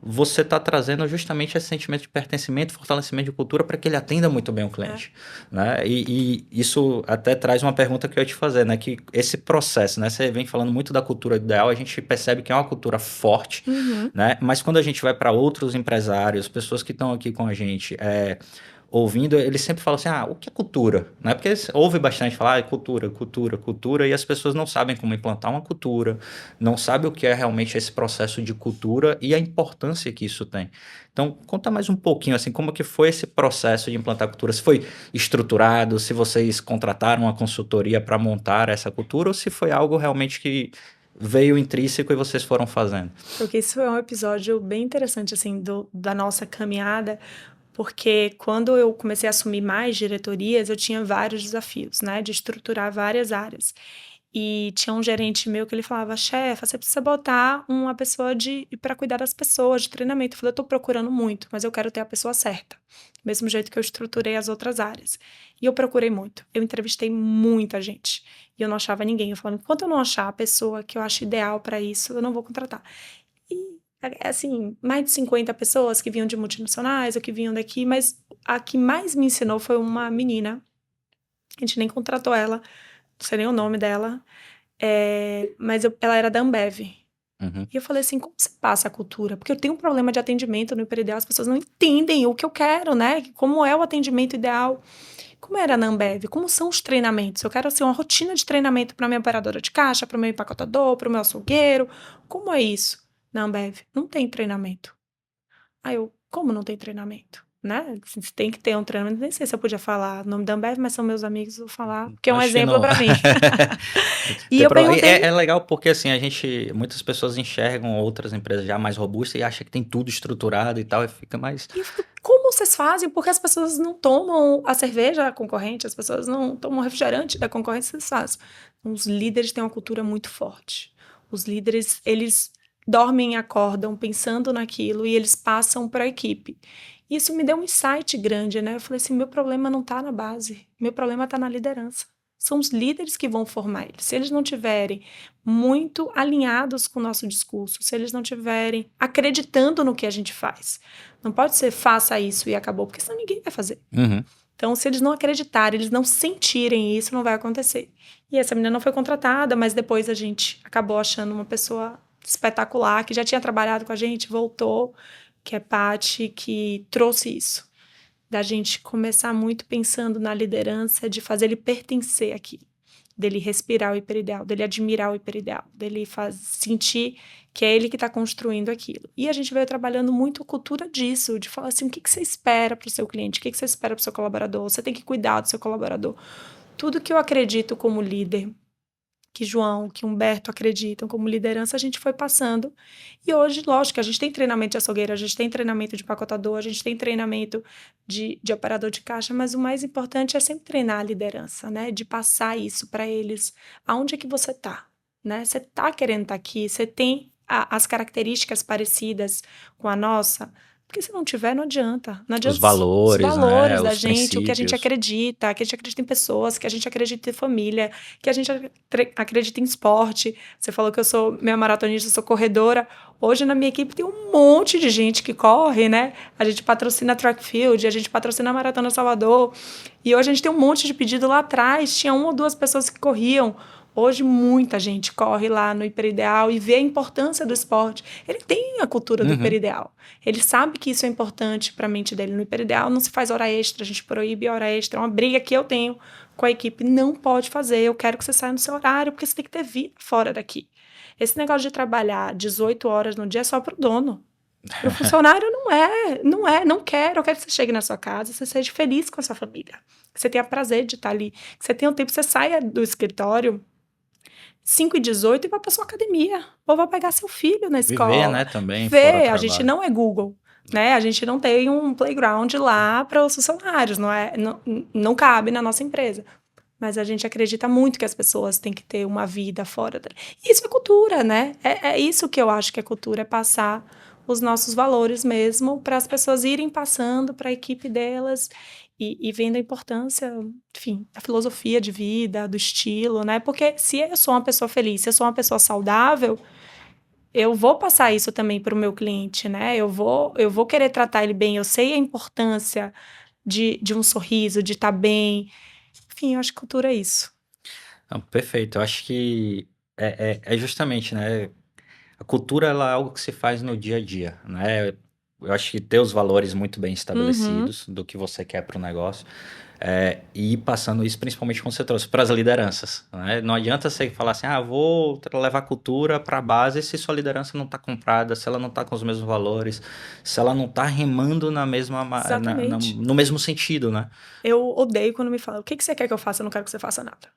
você está trazendo justamente esse sentimento de pertencimento, fortalecimento de cultura para que ele atenda muito bem o cliente, né? E isso até traz uma pergunta que eu ia te fazer, né? Que esse processo, né? Você vem falando muito da cultura ideal, a gente percebe que é uma cultura forte, né? Mas quando a gente vai para outros empresários, pessoas que estão aqui com a gente, ouvindo, eles sempre falam assim, o que é cultura? Né? Porque eles ouvem bastante falar, cultura, cultura, cultura, e as pessoas não sabem como implantar uma cultura, não sabem o que é realmente esse processo de cultura e a importância que isso tem. Então, conta mais um pouquinho, assim, como que foi esse processo de implantar cultura? Se foi estruturado, se vocês contrataram uma consultoria para montar essa cultura, ou se foi algo realmente que veio intrínseco e vocês foram fazendo? Porque isso é um episódio bem interessante, assim, da nossa caminhada, porque quando eu comecei a assumir mais diretorias, eu tinha vários desafios, né, de estruturar várias áreas. E tinha um gerente meu que ele falava, chefa, você precisa botar uma pessoa para cuidar das pessoas, de treinamento. Eu falei, eu tô procurando muito, mas eu quero ter a pessoa certa. Do mesmo jeito que eu estruturei as outras áreas. E eu procurei muito. Eu entrevistei muita gente. E eu não achava ninguém. Eu falava, enquanto eu não achar a pessoa que eu acho ideal para isso, eu não vou contratar. E, assim, mais de 50 pessoas que vinham de multinacionais ou que vinham daqui, mas a que mais me ensinou foi uma menina. A gente nem contratou ela, não sei nem o nome dela, mas ela era da Ambev. E eu falei assim, como você passa a cultura? Porque eu tenho um problema de atendimento no Hiper Ideal, as pessoas não entendem o que eu quero, né? Como é o atendimento ideal. Como era na Ambev? Como são os treinamentos? Eu quero, assim, uma rotina de treinamento para minha operadora de caixa, para o meu empacotador, para o meu açougueiro. Como é isso na Ambev? Não tem treinamento. Aí como não tem treinamento? Né? Assim, você tem que ter um treinamento. Nem sei se eu podia falar o nome da Ambev, mas são meus amigos, vou falar, porque é um Acho que exemplo não. para mim. E eu perguntei. É legal porque assim, muitas pessoas enxergam outras empresas já mais robustas e acham que tem tudo estruturado e tal, e fica mais... E eu fico, como vocês fazem? Porque as pessoas não tomam a cerveja da concorrente, as pessoas não tomam o refrigerante da concorrente, vocês fazem. Os líderes têm uma cultura muito forte. Os líderes, eles dormem e acordam pensando naquilo e eles passam para a equipe. Isso me deu um insight grande, né? Eu falei assim, meu problema não está na base, meu problema está na liderança. São os líderes que vão formar eles. Se eles não tiverem muito alinhados com o nosso discurso, se eles não tiverem acreditando no que a gente faz. Não pode ser faça isso e acabou, porque senão ninguém vai fazer. Então, se eles não acreditarem, eles não sentirem isso, não vai acontecer. E essa menina não foi contratada, mas depois a gente acabou achando uma pessoa espetacular, que já tinha trabalhado com a gente, voltou, que é Paty, que trouxe isso. Da gente começar muito pensando na liderança, de fazer ele pertencer aqui. dele respirar o hiperideal, dele admirar o hiperideal, dele sentir que é ele que está construindo aquilo. E a gente veio trabalhando muito a cultura disso, de falar assim, o que você espera para o seu cliente, o que você espera para o seu colaborador, você tem que cuidar do seu colaborador. Tudo que eu acredito como líder, que João, que Humberto acreditam como liderança, a gente foi passando. E hoje, lógico, a gente tem treinamento de açougueiro, a gente tem treinamento de empacotador, a gente tem treinamento de operador de caixa, mas o mais importante é sempre treinar a liderança, né? De passar isso para eles. Aonde é que você tá? Né? Você tá querendo estar aqui? Você tem as características parecidas com a nossa? Porque se não tiver, não adianta. Não adianta Os valores, os valores né? da Os gente, o que a gente princípios. acredita, que a gente acredita em pessoas, que a gente acredita em família, que a gente acredita em esporte. Você falou que eu sou minha maratonista, eu sou corredora. Hoje na minha equipe tem um monte de gente que corre, né? A gente patrocina track field, a gente patrocina a Maratona Salvador. E hoje a gente tem um monte de pedido lá atrás. Tinha 1 ou 2 pessoas que corriam. Hoje muita gente corre lá no hiperideal e vê a importância do esporte. Ele tem a cultura do hiperideal. Ele sabe que isso é importante para a mente dele. No hiperideal não se faz hora extra, a gente proíbe hora extra. É uma briga que eu tenho com a equipe. Não pode fazer, eu quero que você saia no seu horário, porque você tem que ter vida fora daqui. Esse negócio de trabalhar 18 horas no dia é só para o dono. Para o funcionário não quero. Eu quero que você chegue na sua casa, você seja feliz com a sua família. Que você tenha prazer de estar ali. Que você tenha um tempo, que você saia do escritório 5h18 e vai para sua academia. Ou vai pegar seu filho na escola. Viver, né, também, fora o Ver, a gente trabalho. não é Google. Né? A gente não tem um playground lá para os funcionários. Não cabe na nossa empresa. Mas a gente acredita muito que as pessoas têm que ter uma vida fora dela. Isso é cultura, né? É isso que eu acho que é cultura, é passar os nossos valores mesmo para as pessoas irem passando para a equipe delas e vendo a importância, enfim, da filosofia de vida, do estilo, né? Porque se eu sou uma pessoa feliz, se eu sou uma pessoa saudável, eu vou passar isso também para o meu cliente, né? Eu vou querer tratar ele bem, eu sei a importância de um sorriso, de estar bem. Enfim, eu acho que cultura é isso. Não, perfeito. Eu acho que é justamente, né? A cultura ela é algo que se faz no dia a dia, né? Eu acho que ter os valores muito bem Uhum. estabelecidos do que você quer para o negócio e ir passando isso principalmente como você trouxe para as lideranças, né? Não adianta você falar assim, vou levar a cultura para a base se sua liderança não está comprada, se ela não está com os mesmos valores, se ela não está remando na mesma, Exatamente. no mesmo sentido, né? Eu odeio quando me falam, o que você quer que eu faça? Eu não quero que você faça nada.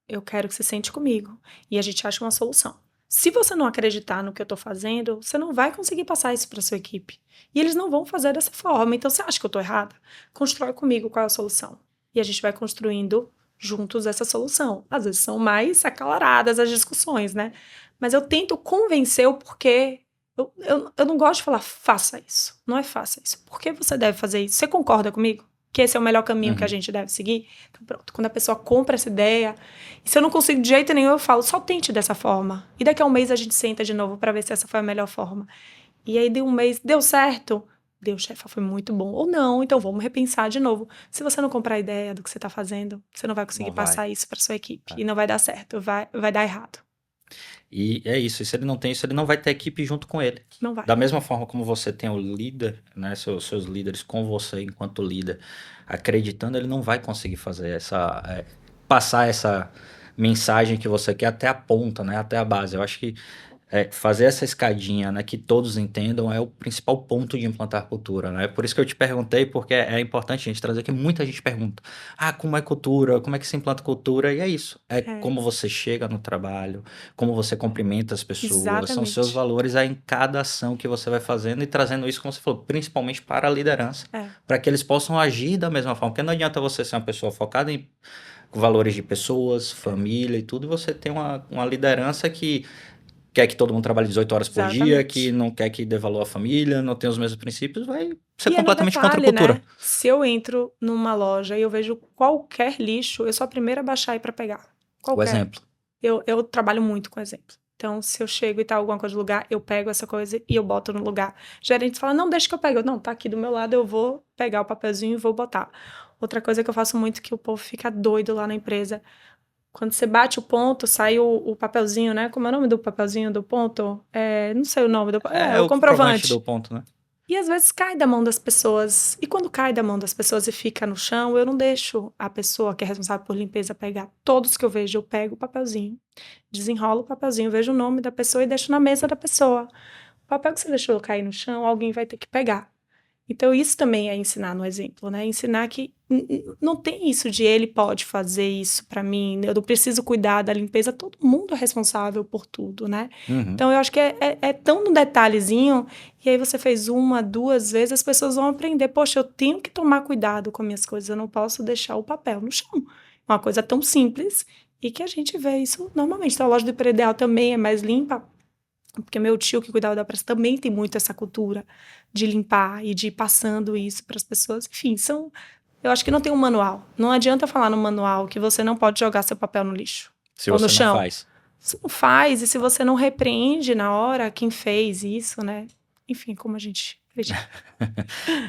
Eu quero que você sente comigo. E a gente acha uma solução. Se você não acreditar no que eu tô fazendo, você não vai conseguir passar isso para sua equipe. E eles não vão fazer dessa forma. Então, você acha que eu tô errada? Constrói comigo qual é a solução. E a gente vai construindo juntos essa solução. Às vezes são mais acalaradas as discussões, né? Mas eu tento convencer o porquê. Eu não gosto de falar, faça isso. Não é faça isso. Por que você deve fazer isso? Você concorda comigo? Que esse é o melhor caminho que a Uhum. gente deve seguir? Então, pronto. Quando a pessoa compra essa ideia, e se eu não consigo de jeito nenhum, eu falo, só tente dessa forma. E daqui a um mês a gente senta de novo para ver se essa foi a melhor forma. E aí, de um mês, deu certo? Deu, chefa, foi muito bom. Ou não, então vamos repensar de novo. Se você não comprar a ideia do que você está fazendo, você não vai conseguir Não vai. passar isso para sua equipe. E não vai dar certo, vai dar errado. E é isso, e se ele não tem isso, ele não vai ter equipe junto com ele. Não vai. Da mesma forma como você tem o líder, né, seus líderes com você enquanto líder, acreditando, ele não vai conseguir fazer passar essa mensagem que você quer até a ponta, né, até a base. Eu acho que fazer essa escadinha, né, que todos entendam é o principal ponto de implantar cultura, né? Por isso que eu te perguntei, porque é importante a gente trazer que muita gente pergunta, como é cultura, como é que se implanta cultura? E é isso, é É, como você chega no trabalho, como você cumprimenta as pessoas, são seus exatamente. valores em cada ação que você vai fazendo e trazendo isso, como você falou, principalmente para a liderança, É. para que eles possam agir da mesma forma, porque não adianta você ser uma pessoa focada em valores de pessoas, família e tudo, e você ter uma liderança que quer que todo mundo trabalhe 18 horas por dia, que Exatamente. não quer que dê valor à família, não tem os mesmos princípios, vai ser E é no completamente contra a detalhe, cultura. né? Se eu entro numa loja e eu vejo qualquer lixo, eu sou a primeira a baixar e para pegar. O Qualquer. exemplo. Eu trabalho muito com exemplo. Então, se eu chego e tá alguma coisa no lugar, eu pego essa coisa e eu boto no lugar. O gerente fala, não, deixa que eu pego. Não, tá aqui do meu lado, eu vou pegar o papelzinho e vou botar. Outra coisa que eu faço muito que o povo fica doido lá na empresa. Quando você bate o ponto, sai o papelzinho, né? Como é o nome do papelzinho do ponto? Não sei o nome. É O o comprovante comprovante. do ponto, né? E às vezes cai da mão das pessoas. E quando cai da mão das pessoas e fica no chão, eu não deixo a pessoa que é responsável por limpeza pegar. Todos que eu vejo, eu pego o papelzinho, desenrolo o papelzinho, vejo o nome da pessoa e deixo na mesa da pessoa. O papel que você deixou cair no chão, alguém vai ter que pegar. Então, isso também é ensinar no exemplo, né? Ensinar que não tem isso de ele pode fazer isso para mim, eu não preciso cuidar da limpeza, todo mundo é responsável por tudo, né? Uhum. Então, eu acho que é tão no detalhezinho, e aí você fez 1, 2 vezes, as pessoas vão aprender, poxa, eu tenho que tomar cuidado com minhas coisas, eu não posso deixar o papel no chão. É uma coisa tão simples e que a gente vê isso normalmente. Então, a loja do Hiper também é mais limpa, porque meu tio que cuidava da praça também tem muito essa cultura de limpar e de ir passando isso para as pessoas. Enfim, eu acho que não tem um manual. Não adianta falar no manual que você não pode jogar seu papel no lixo Se ou você no chão. não faz. Você não faz, e se você não repreende na hora quem fez isso, né? Enfim, como a gente acredita.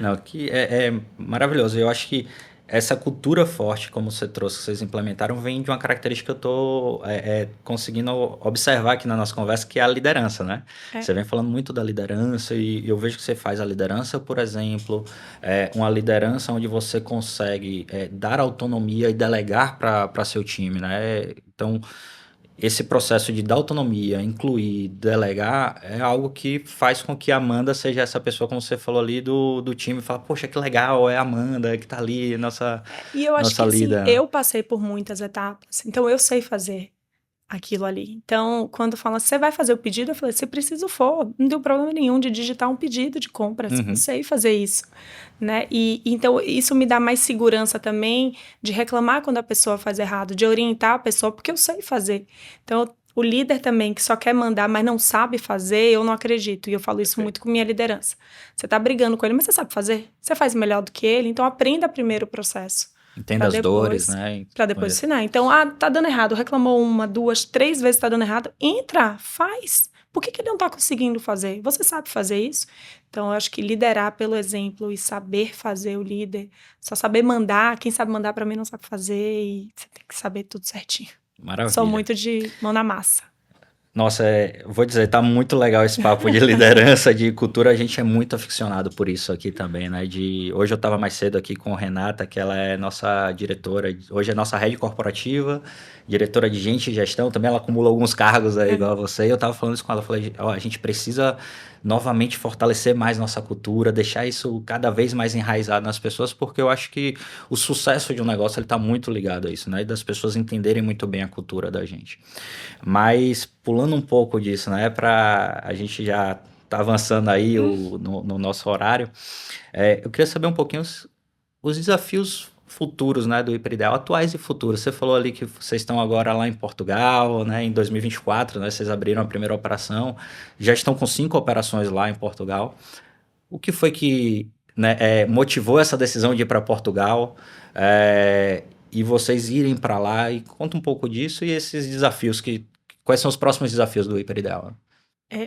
Não, que é maravilhoso. Eu acho que essa cultura forte, como você trouxe, que vocês implementaram, vem de uma característica que eu estou conseguindo observar aqui na nossa conversa, que é a liderança, né? É. Você vem falando muito da liderança e eu vejo que você faz a liderança, por exemplo, uma liderança onde você consegue dar autonomia e delegar para seu time, né? Então, esse processo de dar autonomia, incluir, delegar, é algo que faz com que a Amanda seja essa pessoa, como você falou ali, do time, e fala, poxa, que legal, é a Amanda que tá ali, E eu acho que, nossa assim, líder. eu passei por muitas etapas, então eu sei fazer aquilo ali. Então, quando fala, você vai fazer o pedido? Eu falei, se preciso for, não tem problema nenhum de digitar um pedido de compras, eu Uhum. sei fazer isso, né? E então, isso me dá mais segurança também de reclamar quando a pessoa faz errado, de orientar a pessoa, porque eu sei fazer. Então, o líder também, que só quer mandar, mas não sabe fazer, eu não acredito. E eu falo isso muito com minha liderança. Você tá brigando com ele, mas você sabe fazer? Você faz melhor do que ele, então aprenda primeiro o processo. Entenda as dores, né? Para depois ensinar. Então, tá dando errado. Reclamou 1, 2, 3 vezes tá dando errado. Entra, faz. Por que ele não tá conseguindo fazer? Você sabe fazer isso? Então, eu acho que liderar pelo exemplo e saber fazer o líder, só saber mandar, quem sabe mandar para mim não sabe fazer e você tem que saber tudo certinho. Sou Maravilha. muito de mão na massa. Nossa, vou dizer, tá muito legal esse papo de liderança, de cultura. A gente é muito aficionado por isso aqui também, né? Hoje eu estava mais cedo aqui com a Renata, que ela é nossa diretora, hoje é nossa head corporativa, diretora de gente e gestão. Também ela acumula alguns cargos aí, igual a você. E eu estava falando isso com ela, falei, ó, a gente precisa novamente fortalecer mais nossa cultura, deixar isso cada vez mais enraizado nas pessoas, porque eu acho que o sucesso de um negócio ele está muito ligado a isso, né? E das pessoas entenderem muito bem a cultura da gente. Mas pulando um pouco disso, né? A gente já tá avançando aí no nosso horário. Eu queria saber um pouquinho os desafios futuros, né, do Hiperideal, atuais e futuros. Você falou ali que vocês estão agora lá em Portugal, né, em 2024, né, vocês abriram a primeira operação, já estão com 5 operações lá em Portugal. O que foi que, né, motivou essa decisão de ir para Portugal e vocês irem para lá? E conta um pouco disso e esses desafios, quais são os próximos desafios do Hiperideal?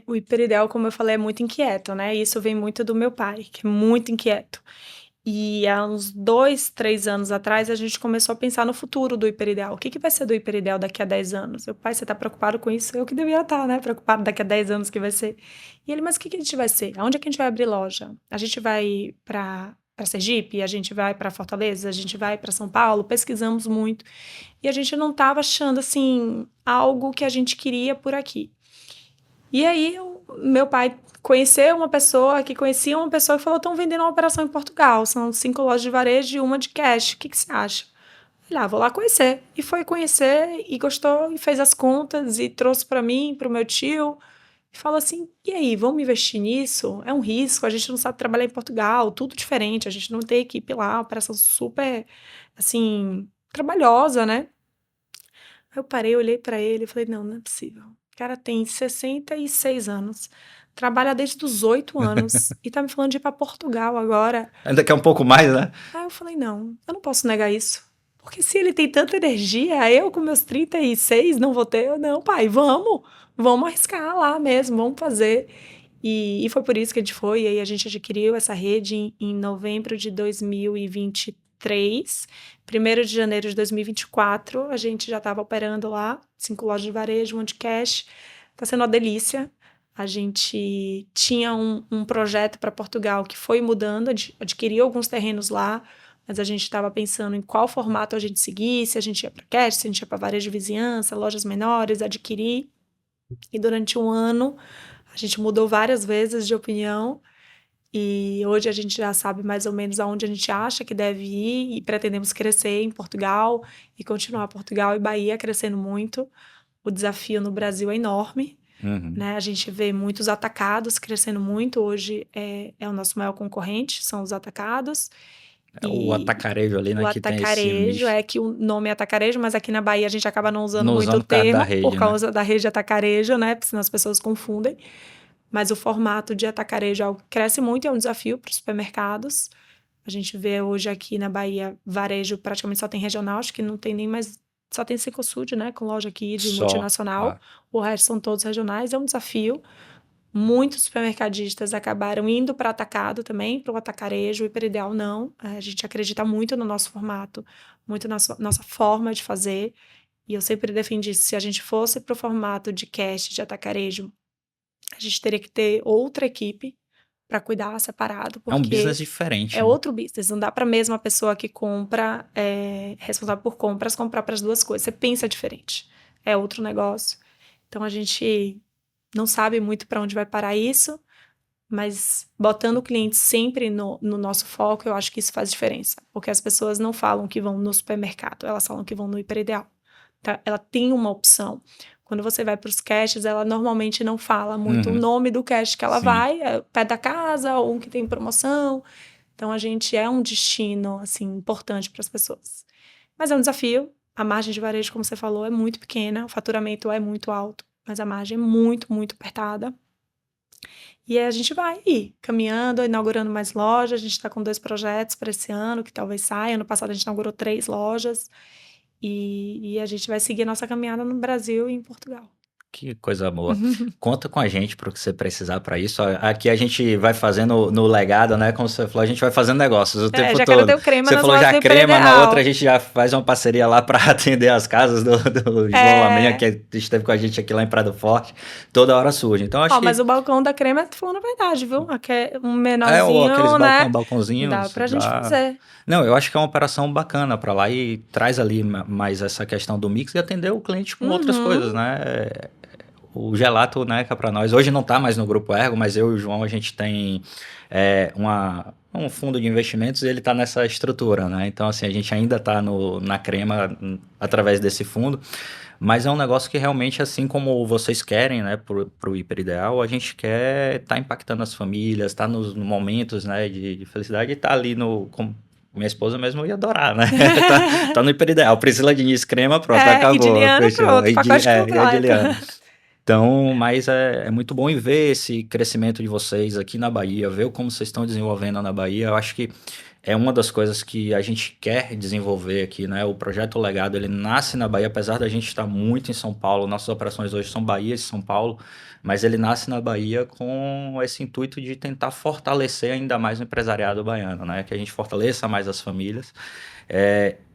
O hiperideal, como eu falei, é muito inquieto, né? Isso vem muito do meu pai, que é muito inquieto. E há uns 2, 3 anos atrás, a gente começou a pensar no futuro do hiperideal. O que vai ser do hiperideal daqui a 10 anos? Meu pai, você está preocupado com isso? Eu que devia estar, né? Preocupado daqui a 10 anos que vai ser. E ele, mas o que a gente vai ser? Aonde é que a gente vai abrir loja? A gente vai para Sergipe? A gente vai para Fortaleza? A gente vai para São Paulo? Pesquisamos muito. E a gente não estava achando, assim, algo que a gente queria por aqui. E aí, meu pai conheceu uma pessoa que conhecia uma pessoa que falou, estão vendendo uma operação em Portugal, são 5 lojas de varejo e uma de cash, o que você acha? Falei, vou lá conhecer. E foi conhecer e gostou e fez as contas e trouxe para mim, para o meu tio, e falou assim, e aí, vamos investir nisso? É um risco, a gente não sabe trabalhar em Portugal, tudo diferente, a gente não tem equipe lá, uma operação super, assim, trabalhosa, né? Aí eu parei, olhei para ele e falei, não é possível. O cara tem 66 anos, trabalha desde os 8 anos e tá me falando de ir para Portugal agora. Ainda quer um pouco mais, né? Aí eu falei, não, eu não posso negar isso. Porque se ele tem tanta energia, eu com meus 36 não vou ter. Não, pai, vamos arriscar lá mesmo, vamos fazer. E foi por isso que a gente foi, e aí a gente adquiriu essa rede em novembro de 2023. 1º de janeiro de 2024, a gente já estava operando lá, 5 lojas de varejo, um de cash. Está sendo uma delícia. A gente tinha um projeto para Portugal que foi mudando, adquiriu alguns terrenos lá, mas a gente estava pensando em qual formato a gente seguisse, se a gente ia para cash, se a gente ia para varejo de vizinhança, lojas menores, adquirir. E durante um ano, a gente mudou várias vezes de opinião. E hoje a gente já sabe mais ou menos aonde a gente acha que deve ir e pretendemos crescer em Portugal e continuar Portugal e Bahia crescendo muito. O desafio no Brasil é enorme, né? A gente vê muitos atacados crescendo muito. Hoje é o nosso maior concorrente, são os atacados. O atacarejo ali, né? O Que tem esse atacarejo misto. que o nome é atacarejo, mas aqui na Bahia a gente acaba não usando Não muito o usando por causa da termo, rede, por né? causa da rede atacarejo, né? Porque senão as pessoas confundem. Mas o formato de atacarejo é algo que cresce muito e é um desafio para os supermercados. A gente vê hoje aqui na Bahia, varejo praticamente só tem regional, acho que não tem nem mais, só tem Cencosud, né, com loja aqui de Só. multinacional. O resto são todos regionais, é um desafio. Muitos supermercadistas acabaram indo para atacado também, para o atacarejo, o hiperideal não. A gente acredita muito no nosso formato, muito na nossa forma de fazer. E eu sempre defendi, se a gente fosse para o formato de cash, de atacarejo, a gente teria que ter outra equipe para cuidar separado, É um porque business diferente, é né? outro business. Não dá para a mesma pessoa que compra, responsável por compras, comprar para as duas coisas. Você pensa diferente. É outro negócio. Então a gente não sabe muito para onde vai parar isso, mas botando o cliente sempre no nosso foco, eu acho que isso faz diferença. Porque as pessoas não falam que vão no supermercado, elas falam que vão no hiperideal. Tá? Ela tem uma opção. Quando você vai para os caches, ela normalmente não fala muito o nome do cache que ela Sim. vai, é pé da casa ou um que tem promoção. Então a gente é um destino assim importante para as pessoas. Mas é um desafio. A margem de varejo, como você falou, é muito pequena, o faturamento é muito alto, mas a margem é muito, muito apertada. E aí a gente vai caminhando, inaugurando mais lojas. A gente está com 2 projetos para esse ano, que talvez saia. Ano passado a gente inaugurou 3 lojas. E a gente vai seguir a nossa caminhada no Brasil e em Portugal. Que coisa boa. Conta com a gente para o que você precisar para isso. Aqui a gente vai fazendo no legado, né? Como você falou, a gente vai fazendo negócios o tempo Já quero todo. ter o crema Você nas falou lojas já do crema, na outra a Hiperideal. gente já faz uma parceria lá para atender as casas do João Laminha, que esteve com a gente aqui lá em Prado Forte. Toda hora surge. Então acho Mas que o balcão da crema, tu falando a verdade, viu? Aqui é um aqueles menorzinho, né? Dá balcãozinhos, pra gente fazer. Não, eu acho que é uma operação bacana para lá e traz ali mais essa questão do mix e atender o cliente com outras coisas, né? O gelato, né, que é para nós. Hoje não está mais no Grupo Ergo, mas eu e o João, a gente tem um fundo de investimentos e ele está nessa estrutura, né? Então, assim, a gente ainda está na crema através desse fundo, mas é um negócio que realmente, assim como vocês querem, né, pro Hiperideal, a gente quer estar impactando as famílias, estar nos momentos, né, de felicidade e estar ali como minha esposa mesmo ia adorar, né? tá no Hiperideal. Priscila Diniz Crema, pronto, acabou. Idiliana, Fechou. pronto, pacote E a completo. Ediliana. Então, mas é muito bom em ver esse crescimento de vocês aqui na Bahia, ver como vocês estão desenvolvendo na Bahia. Eu acho que é uma das coisas que a gente quer desenvolver aqui, né? O Projeto Legado, ele nasce na Bahia, apesar da gente estar muito em São Paulo, nossas operações hoje são Bahia e São Paulo, mas ele nasce na Bahia com esse intuito de tentar fortalecer ainda mais o empresariado baiano, né? Que a gente fortaleça mais as famílias.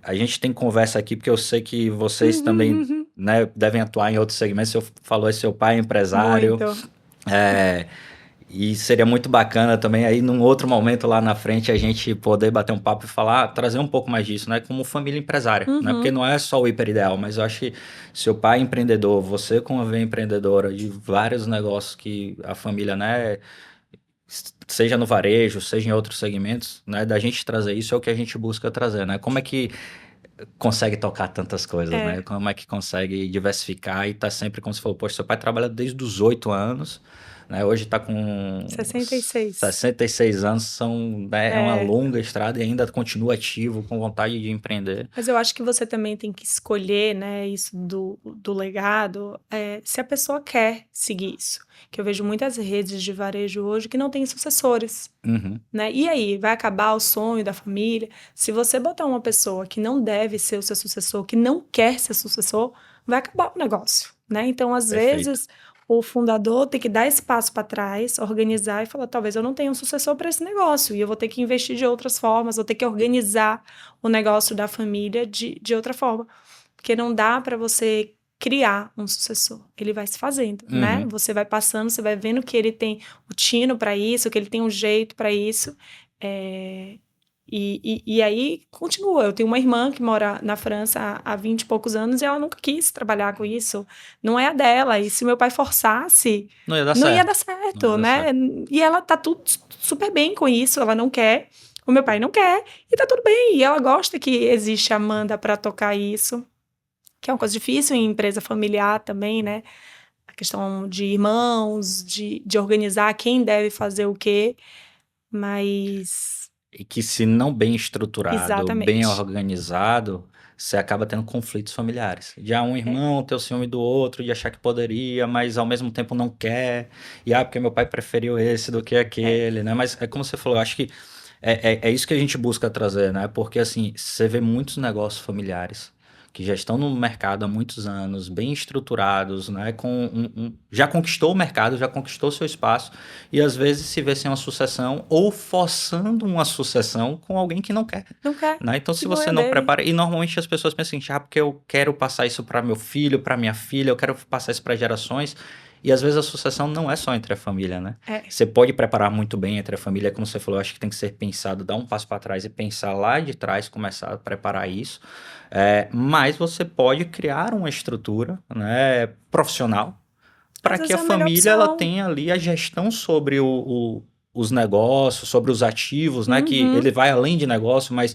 A gente tem conversa aqui, porque eu sei que vocês também, né, devem atuar em outros segmentos. Você falou que seu pai é empresário. Muito. E seria muito bacana também aí num outro momento lá na frente a gente poder bater um papo e falar, trazer um pouco mais disso, né? Como família empresária, né? Porque não é só o hiperideal, mas eu acho que seu pai é empreendedor, você como vem empreendedora de vários negócios que a família, né? Seja no varejo, seja em outros segmentos, né? Da gente trazer isso é o que a gente busca trazer, né? Como é que consegue tocar tantas coisas, né? Como é que consegue diversificar e tá sempre, como você falou, poxa, seu pai trabalha desde os 8 anos, né? Hoje tá com 66. 66 anos, né, é uma longa estrada e ainda continua ativo, com vontade de empreender. Mas eu acho que você também tem que escolher, né, isso do legado, se a pessoa quer seguir isso. Que eu vejo muitas redes de varejo hoje que não têm sucessores, né? E aí, vai acabar o sonho da família? Se você botar uma pessoa que não deve ser o seu sucessor, que não quer ser sucessor, vai acabar o negócio, né? Então, às vezes, o fundador tem que dar esse passo para trás, organizar e falar, talvez eu não tenha um sucessor para esse negócio e eu vou ter que investir de outras formas, vou ter que organizar o negócio da família de outra forma. Porque não dá para você criar um sucessor. Ele vai se fazendo, né? Você vai passando, você vai vendo que ele tem o tino para isso, que ele tem um jeito para isso. E aí continua. Eu tenho uma irmã que mora na França há 20 e poucos anos e ela nunca quis trabalhar com isso. Não é a dela. E se meu pai forçasse, Não ia dar não certo. ia dar certo, né? E ela tá tudo super bem com isso. Ela não quer. O meu pai não quer. E tá tudo bem. E ela gosta que existe a Amanda para tocar isso. Que é uma coisa difícil em empresa familiar também, né? A questão de irmãos, de organizar quem deve fazer o quê. Mas... E que se não bem estruturado, Exatamente. bem organizado, você acaba tendo conflitos familiares. De um irmão ter o ciúme do outro, de achar que poderia, mas ao mesmo tempo não quer. E porque meu pai preferiu esse do que aquele, né? Mas é como você falou, eu acho que é isso que a gente busca trazer, né? Porque assim, você vê muitos negócios familiares que já estão no mercado há muitos anos, bem estruturados, né? Já conquistou o mercado, já conquistou seu espaço, e às vezes se vê sem uma sucessão ou forçando uma sucessão com alguém que não quer. Não quer. Né? Então, se Que você não é não dele. prepara, e normalmente as pessoas pensam assim, porque eu quero passar isso para meu filho, para minha filha, eu quero passar isso para gerações. E às vezes a sucessão não é só entre a família, né? Você pode preparar muito bem entre a família, como você falou, acho que tem que ser pensado, dar um passo para trás e pensar lá de trás, começar a preparar isso. Mas você pode criar uma estrutura, né, profissional para que a família ela tenha ali a gestão sobre os negócios, sobre os ativos, né? Que ele vai além de negócio, mas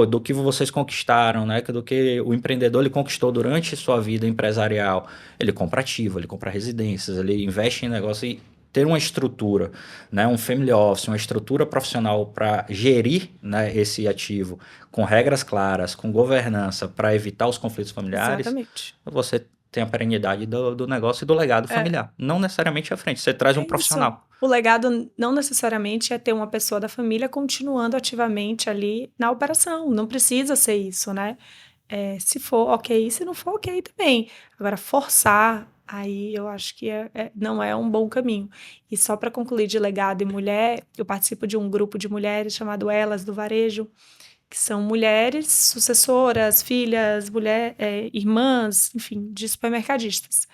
do que vocês conquistaram, né? Do que o empreendedor ele conquistou durante sua vida empresarial. Ele compra ativo, ele compra residências, ele investe em negócio e ter uma estrutura, né? Um family office, uma estrutura profissional para gerir, né, esse ativo com regras claras, com governança para evitar os conflitos familiares. Exatamente. Você tem a perenidade do negócio e do legado familiar. Não necessariamente à frente, você traz um profissional. Isso. O legado não necessariamente é ter uma pessoa da família continuando ativamente ali na operação. Não precisa ser isso, né? Se for ok, se não for ok também. Agora, forçar, aí eu acho que não é um bom caminho. E só para concluir de legado e mulher, eu participo de um grupo de mulheres chamado Elas do Varejo, que são mulheres sucessoras, filhas, irmãs, enfim, de supermercadistas.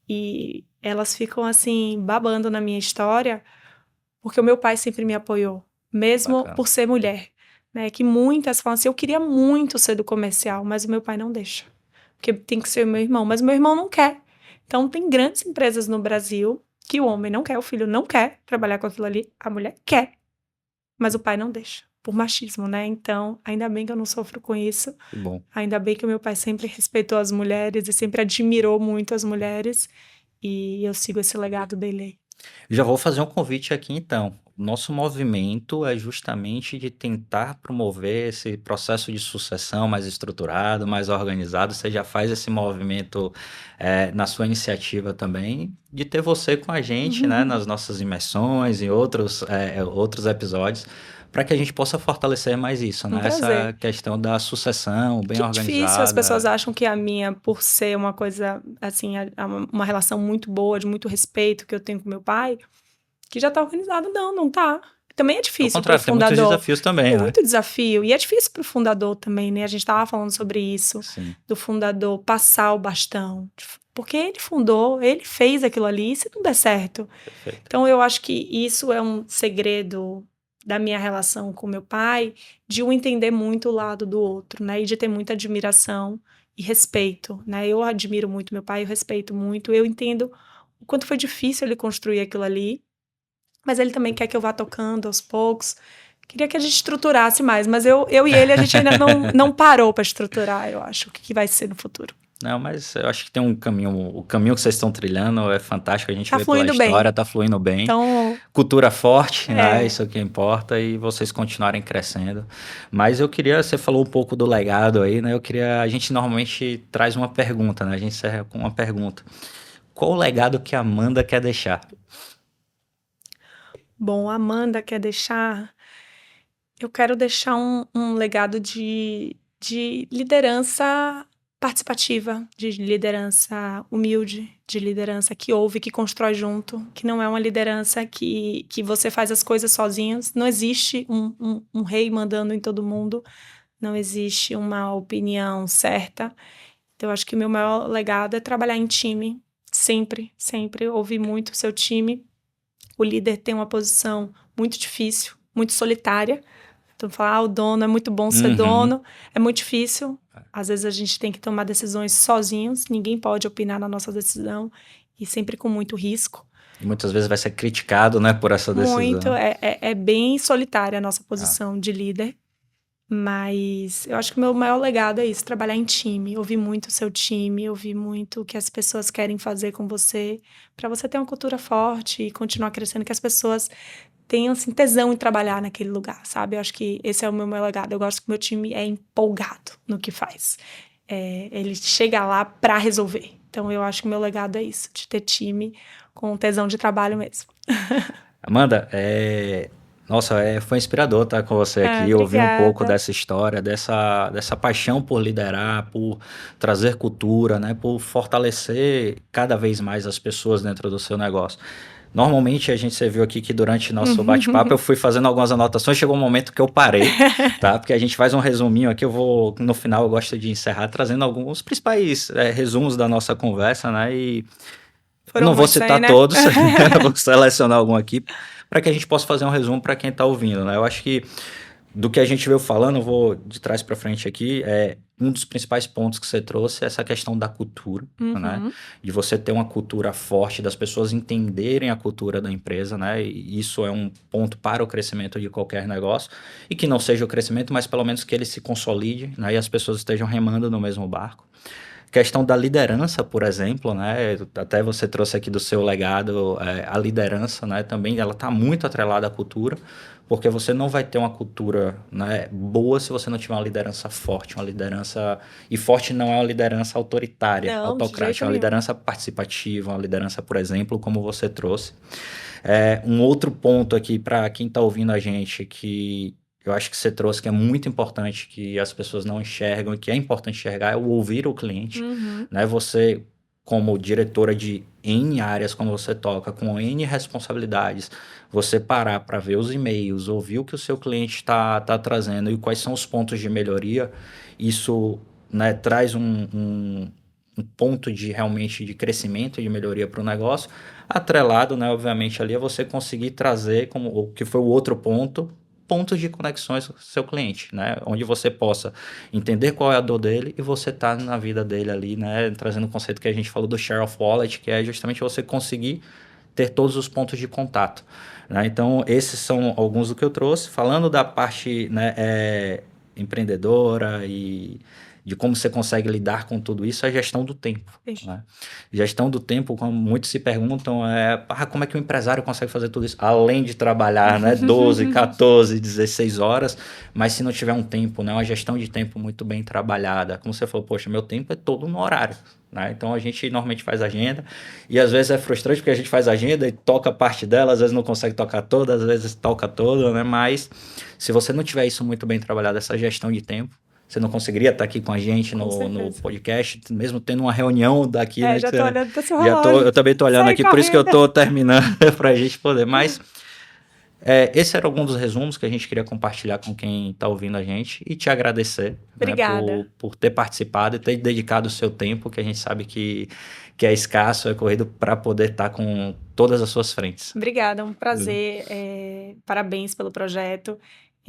E elas ficam assim, babando na minha história, porque o meu pai sempre me apoiou, mesmo por ser mulher. Né? Que muitas falam assim, eu queria muito ser do comercial, mas o meu pai não deixa. Porque tem que ser o meu irmão, mas o meu irmão não quer. Então tem grandes empresas no Brasil que o homem não quer, o filho não quer trabalhar com aquilo ali, a mulher quer, mas o pai não deixa. Por machismo, né? Então, ainda bem que eu não sofro com isso. Que bom. Ainda bem que o meu pai sempre respeitou as mulheres e sempre admirou muito as mulheres. E eu sigo esse legado dele aí. Já vou fazer um convite aqui, então. Nosso movimento é justamente de tentar promover esse processo de sucessão mais estruturado, mais organizado. Você já faz esse movimento na sua iniciativa também, de ter você com a gente, né, nas nossas imersões e outros episódios, para que a gente possa fortalecer mais isso, né? Essa questão da sucessão bem organizada. Difícil, as pessoas acham que a minha, por ser uma coisa, assim, uma relação muito boa, de muito respeito que eu tenho com meu pai, que já tá organizado. Não tá. Também é difícil para o fundador. Tem muitos desafios também, Tem né? muito desafio. E é difícil para o fundador também, né? A gente tava falando sobre isso. Sim. Do fundador passar o bastão. Porque ele fundou, ele fez aquilo ali, e se não der certo. Perfeito. Então, eu acho que isso é um segredo da minha relação com meu pai, de um entender muito o lado do outro, né? E de ter muita admiração e respeito, né? Eu admiro muito meu pai, eu respeito muito, eu entendo o quanto foi difícil ele construir aquilo ali, mas ele também quer que eu vá tocando aos poucos. Queria que a gente estruturasse mais, mas eu e ele, a gente ainda não parou para estruturar, eu acho, o que vai ser no futuro. Não, mas eu acho que tem um caminho, o caminho que vocês estão trilhando é fantástico, a gente Tá vê pela história, tá fluindo bem. Então, cultura forte, né? Isso é o que importa, e vocês continuarem crescendo. Mas você falou um pouco do legado aí, né? A gente normalmente traz uma pergunta, né? A gente encerra com uma pergunta. Qual o legado que a Amanda quer deixar? Bom, a Amanda quer deixar... Eu quero deixar um legado de liderança participativa, de liderança humilde, de liderança que ouve, que constrói junto, que não é uma liderança que você faz as coisas sozinhos. Não existe um rei mandando em todo mundo, não existe uma opinião certa. Então, eu acho que o meu maior legado é trabalhar em time, sempre, sempre, ouvir muito o seu time. O líder tem uma posição muito difícil, muito solitária. Então, falar, o dono é muito bom ser dono, é muito difícil. Às vezes a gente tem que tomar decisões sozinhos, ninguém pode opinar na nossa decisão, e sempre com muito risco. E muitas vezes vai ser criticado, né, por essa decisão. Muito, é bem solitária a nossa posição de líder. Mas eu acho que o meu maior legado é isso, trabalhar em time, ouvir muito o seu time, ouvir muito o que as pessoas querem fazer com você, para você ter uma cultura forte e continuar crescendo, que as pessoas tenham assim, tesão em trabalhar naquele lugar, sabe? Eu acho que esse é o meu maior legado. Eu gosto que o meu time é empolgado no que faz. Ele chega lá para resolver. Então eu acho que o meu legado é isso, de ter time com tesão de trabalho mesmo. Amanda, nossa, foi inspirador estar com você aqui, ouvir um pouco dessa história, dessa paixão por liderar, por trazer cultura, né, por fortalecer cada vez mais as pessoas dentro do seu negócio. Normalmente, você viu aqui que durante nosso bate-papo eu fui fazendo algumas anotações, chegou um momento que eu parei, tá? Porque a gente faz um resuminho aqui, no final eu gosto de encerrar trazendo alguns principais resumos da nossa conversa, né? E não vou citar todos, vou selecionar algum aqui, para que a gente possa fazer um resumo para quem está ouvindo, né? Eu acho que do que a gente veio falando, eu vou de trás para frente aqui, um dos principais pontos que você trouxe é essa questão da cultura, né? De você ter uma cultura forte, das pessoas entenderem a cultura da empresa, né? E isso é um ponto para o crescimento de qualquer negócio, e que não seja o crescimento, mas pelo menos que ele se consolide, né? E as pessoas estejam remando no mesmo barco. Questão da liderança, por exemplo, né? Até você trouxe aqui do seu legado, a liderança, né? Também ela está muito atrelada à cultura, porque você não vai ter uma cultura, né, boa se você não tiver uma liderança forte, uma liderança... E forte não é uma liderança autoritária, não, autocrática, é uma liderança participativa, uma liderança, por exemplo, como você trouxe. Um outro ponto aqui para quem está ouvindo a gente, que eu acho que você trouxe, que é muito importante, que as pessoas não enxergam e que é importante enxergar, é o ouvir o cliente. Né? Você, como diretora de N áreas, quando você toca com N responsabilidades, você parar para ver os e-mails, ouvir o que o seu cliente está trazendo e quais são os pontos de melhoria, isso, né, traz um ponto de realmente de crescimento, de melhoria para o negócio, atrelado, né, obviamente, ali é você conseguir trazer, como o que foi o outro pontos de conexões com o seu cliente, né? Onde você possa entender qual é a dor dele e você tá na vida dele ali, né? Trazendo o conceito que a gente falou do share of wallet, que é justamente você conseguir ter todos os pontos de contato, né? Então, esses são alguns do que eu trouxe. Falando da parte, né, empreendedora e de como você consegue lidar com tudo isso, é a gestão do tempo. Né? Gestão do tempo, como muitos se perguntam, como é que o empresário consegue fazer tudo isso? Além de trabalhar, né, 12, 14, 16 horas, mas se não tiver um tempo, né, uma gestão de tempo muito bem trabalhada. Como você falou, poxa, meu tempo é todo no horário. Né? Então, a gente normalmente faz agenda e às vezes é frustrante porque a gente faz agenda e toca parte dela, às vezes não consegue tocar toda, às vezes toca toda, né? Mas se você não tiver isso muito bem trabalhado, essa gestão de tempo, você não conseguiria estar aqui com a gente no podcast, mesmo tendo uma reunião daqui. Né, já estou olhando para o seu relógio. Eu também estou olhando aqui, correndo. Por isso que eu estou terminando para a gente poder. Mas esse era algum dos resumos que a gente queria compartilhar com quem está ouvindo a gente e te agradecer. Obrigada. Né, por ter participado e ter dedicado o seu tempo, que a gente sabe que é escasso, é corrido, para poder estar com todas as suas frentes. Obrigada, é um prazer. Parabéns pelo projeto.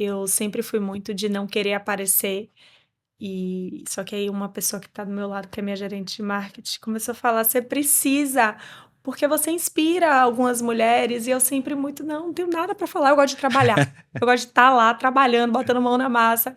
Eu sempre fui muito de não querer aparecer, só que aí uma pessoa que está do meu lado, que é minha gerente de marketing, começou a falar, você precisa, porque você inspira algumas mulheres, e eu sempre não tenho nada para falar, eu gosto de trabalhar, eu gosto de estar lá trabalhando, botando mão na massa,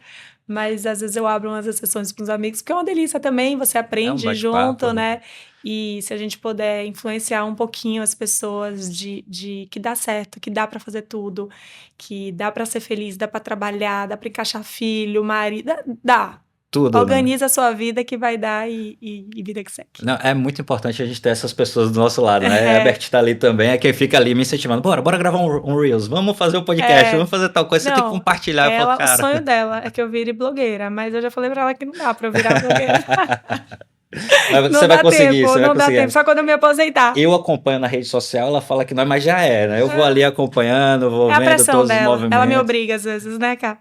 mas às vezes eu abro umas exceções para os amigos, porque é uma delícia também, você aprende junto, né? E se a gente puder influenciar um pouquinho as pessoas de que dá certo, que dá para fazer tudo, que dá para ser feliz, dá para trabalhar, dá para encaixar filho, marido, dá. Tudo, organiza, né? A sua vida que vai dar e vida que segue. Não, é muito importante a gente ter essas pessoas do nosso lado, né? A Bert tá ali também, é quem fica ali me incentivando. Bora gravar um Reels, vamos fazer um podcast, vamos fazer tal coisa, você tem que compartilhar. Ela, o sonho dela é que eu vire blogueira, mas eu já falei pra ela que não dá pra eu virar blogueira. Mas você vai conseguir, não dá tempo, só quando eu me aposentar. Eu acompanho na rede social, ela fala que não, mas já né? Eu vou ali acompanhando, vou vendo todos os movimentos. Ela me obriga às vezes, né, Cá?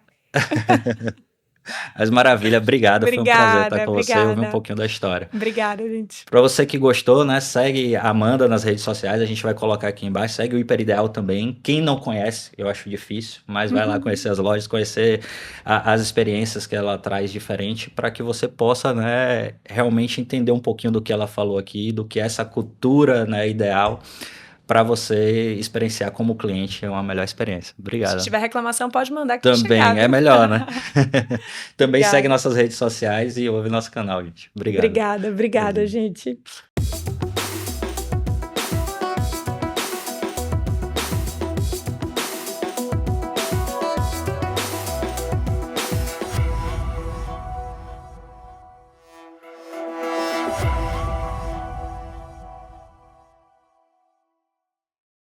Mas maravilha, obrigado. Foi um prazer estar com você e ouvir um Obrigada. pouquinho da história. Obrigada, gente. Para você que gostou, né, segue a Amanda nas redes sociais, a gente vai colocar aqui embaixo, segue o Hiperideal também. Quem não conhece, eu acho difícil, mas vai lá conhecer as lojas, conhecer as experiências que ela traz diferente, para que você possa, né, realmente entender um pouquinho do que ela falou aqui, do que é essa cultura, né, ideal, para você experienciar como cliente uma melhor experiência. Obrigado. Se tiver reclamação, pode mandar que Também, chegar, é viu? melhor, né? Também Obrigada. segue nossas redes sociais e ouve nosso canal, gente. Obrigado. Obrigada, gente.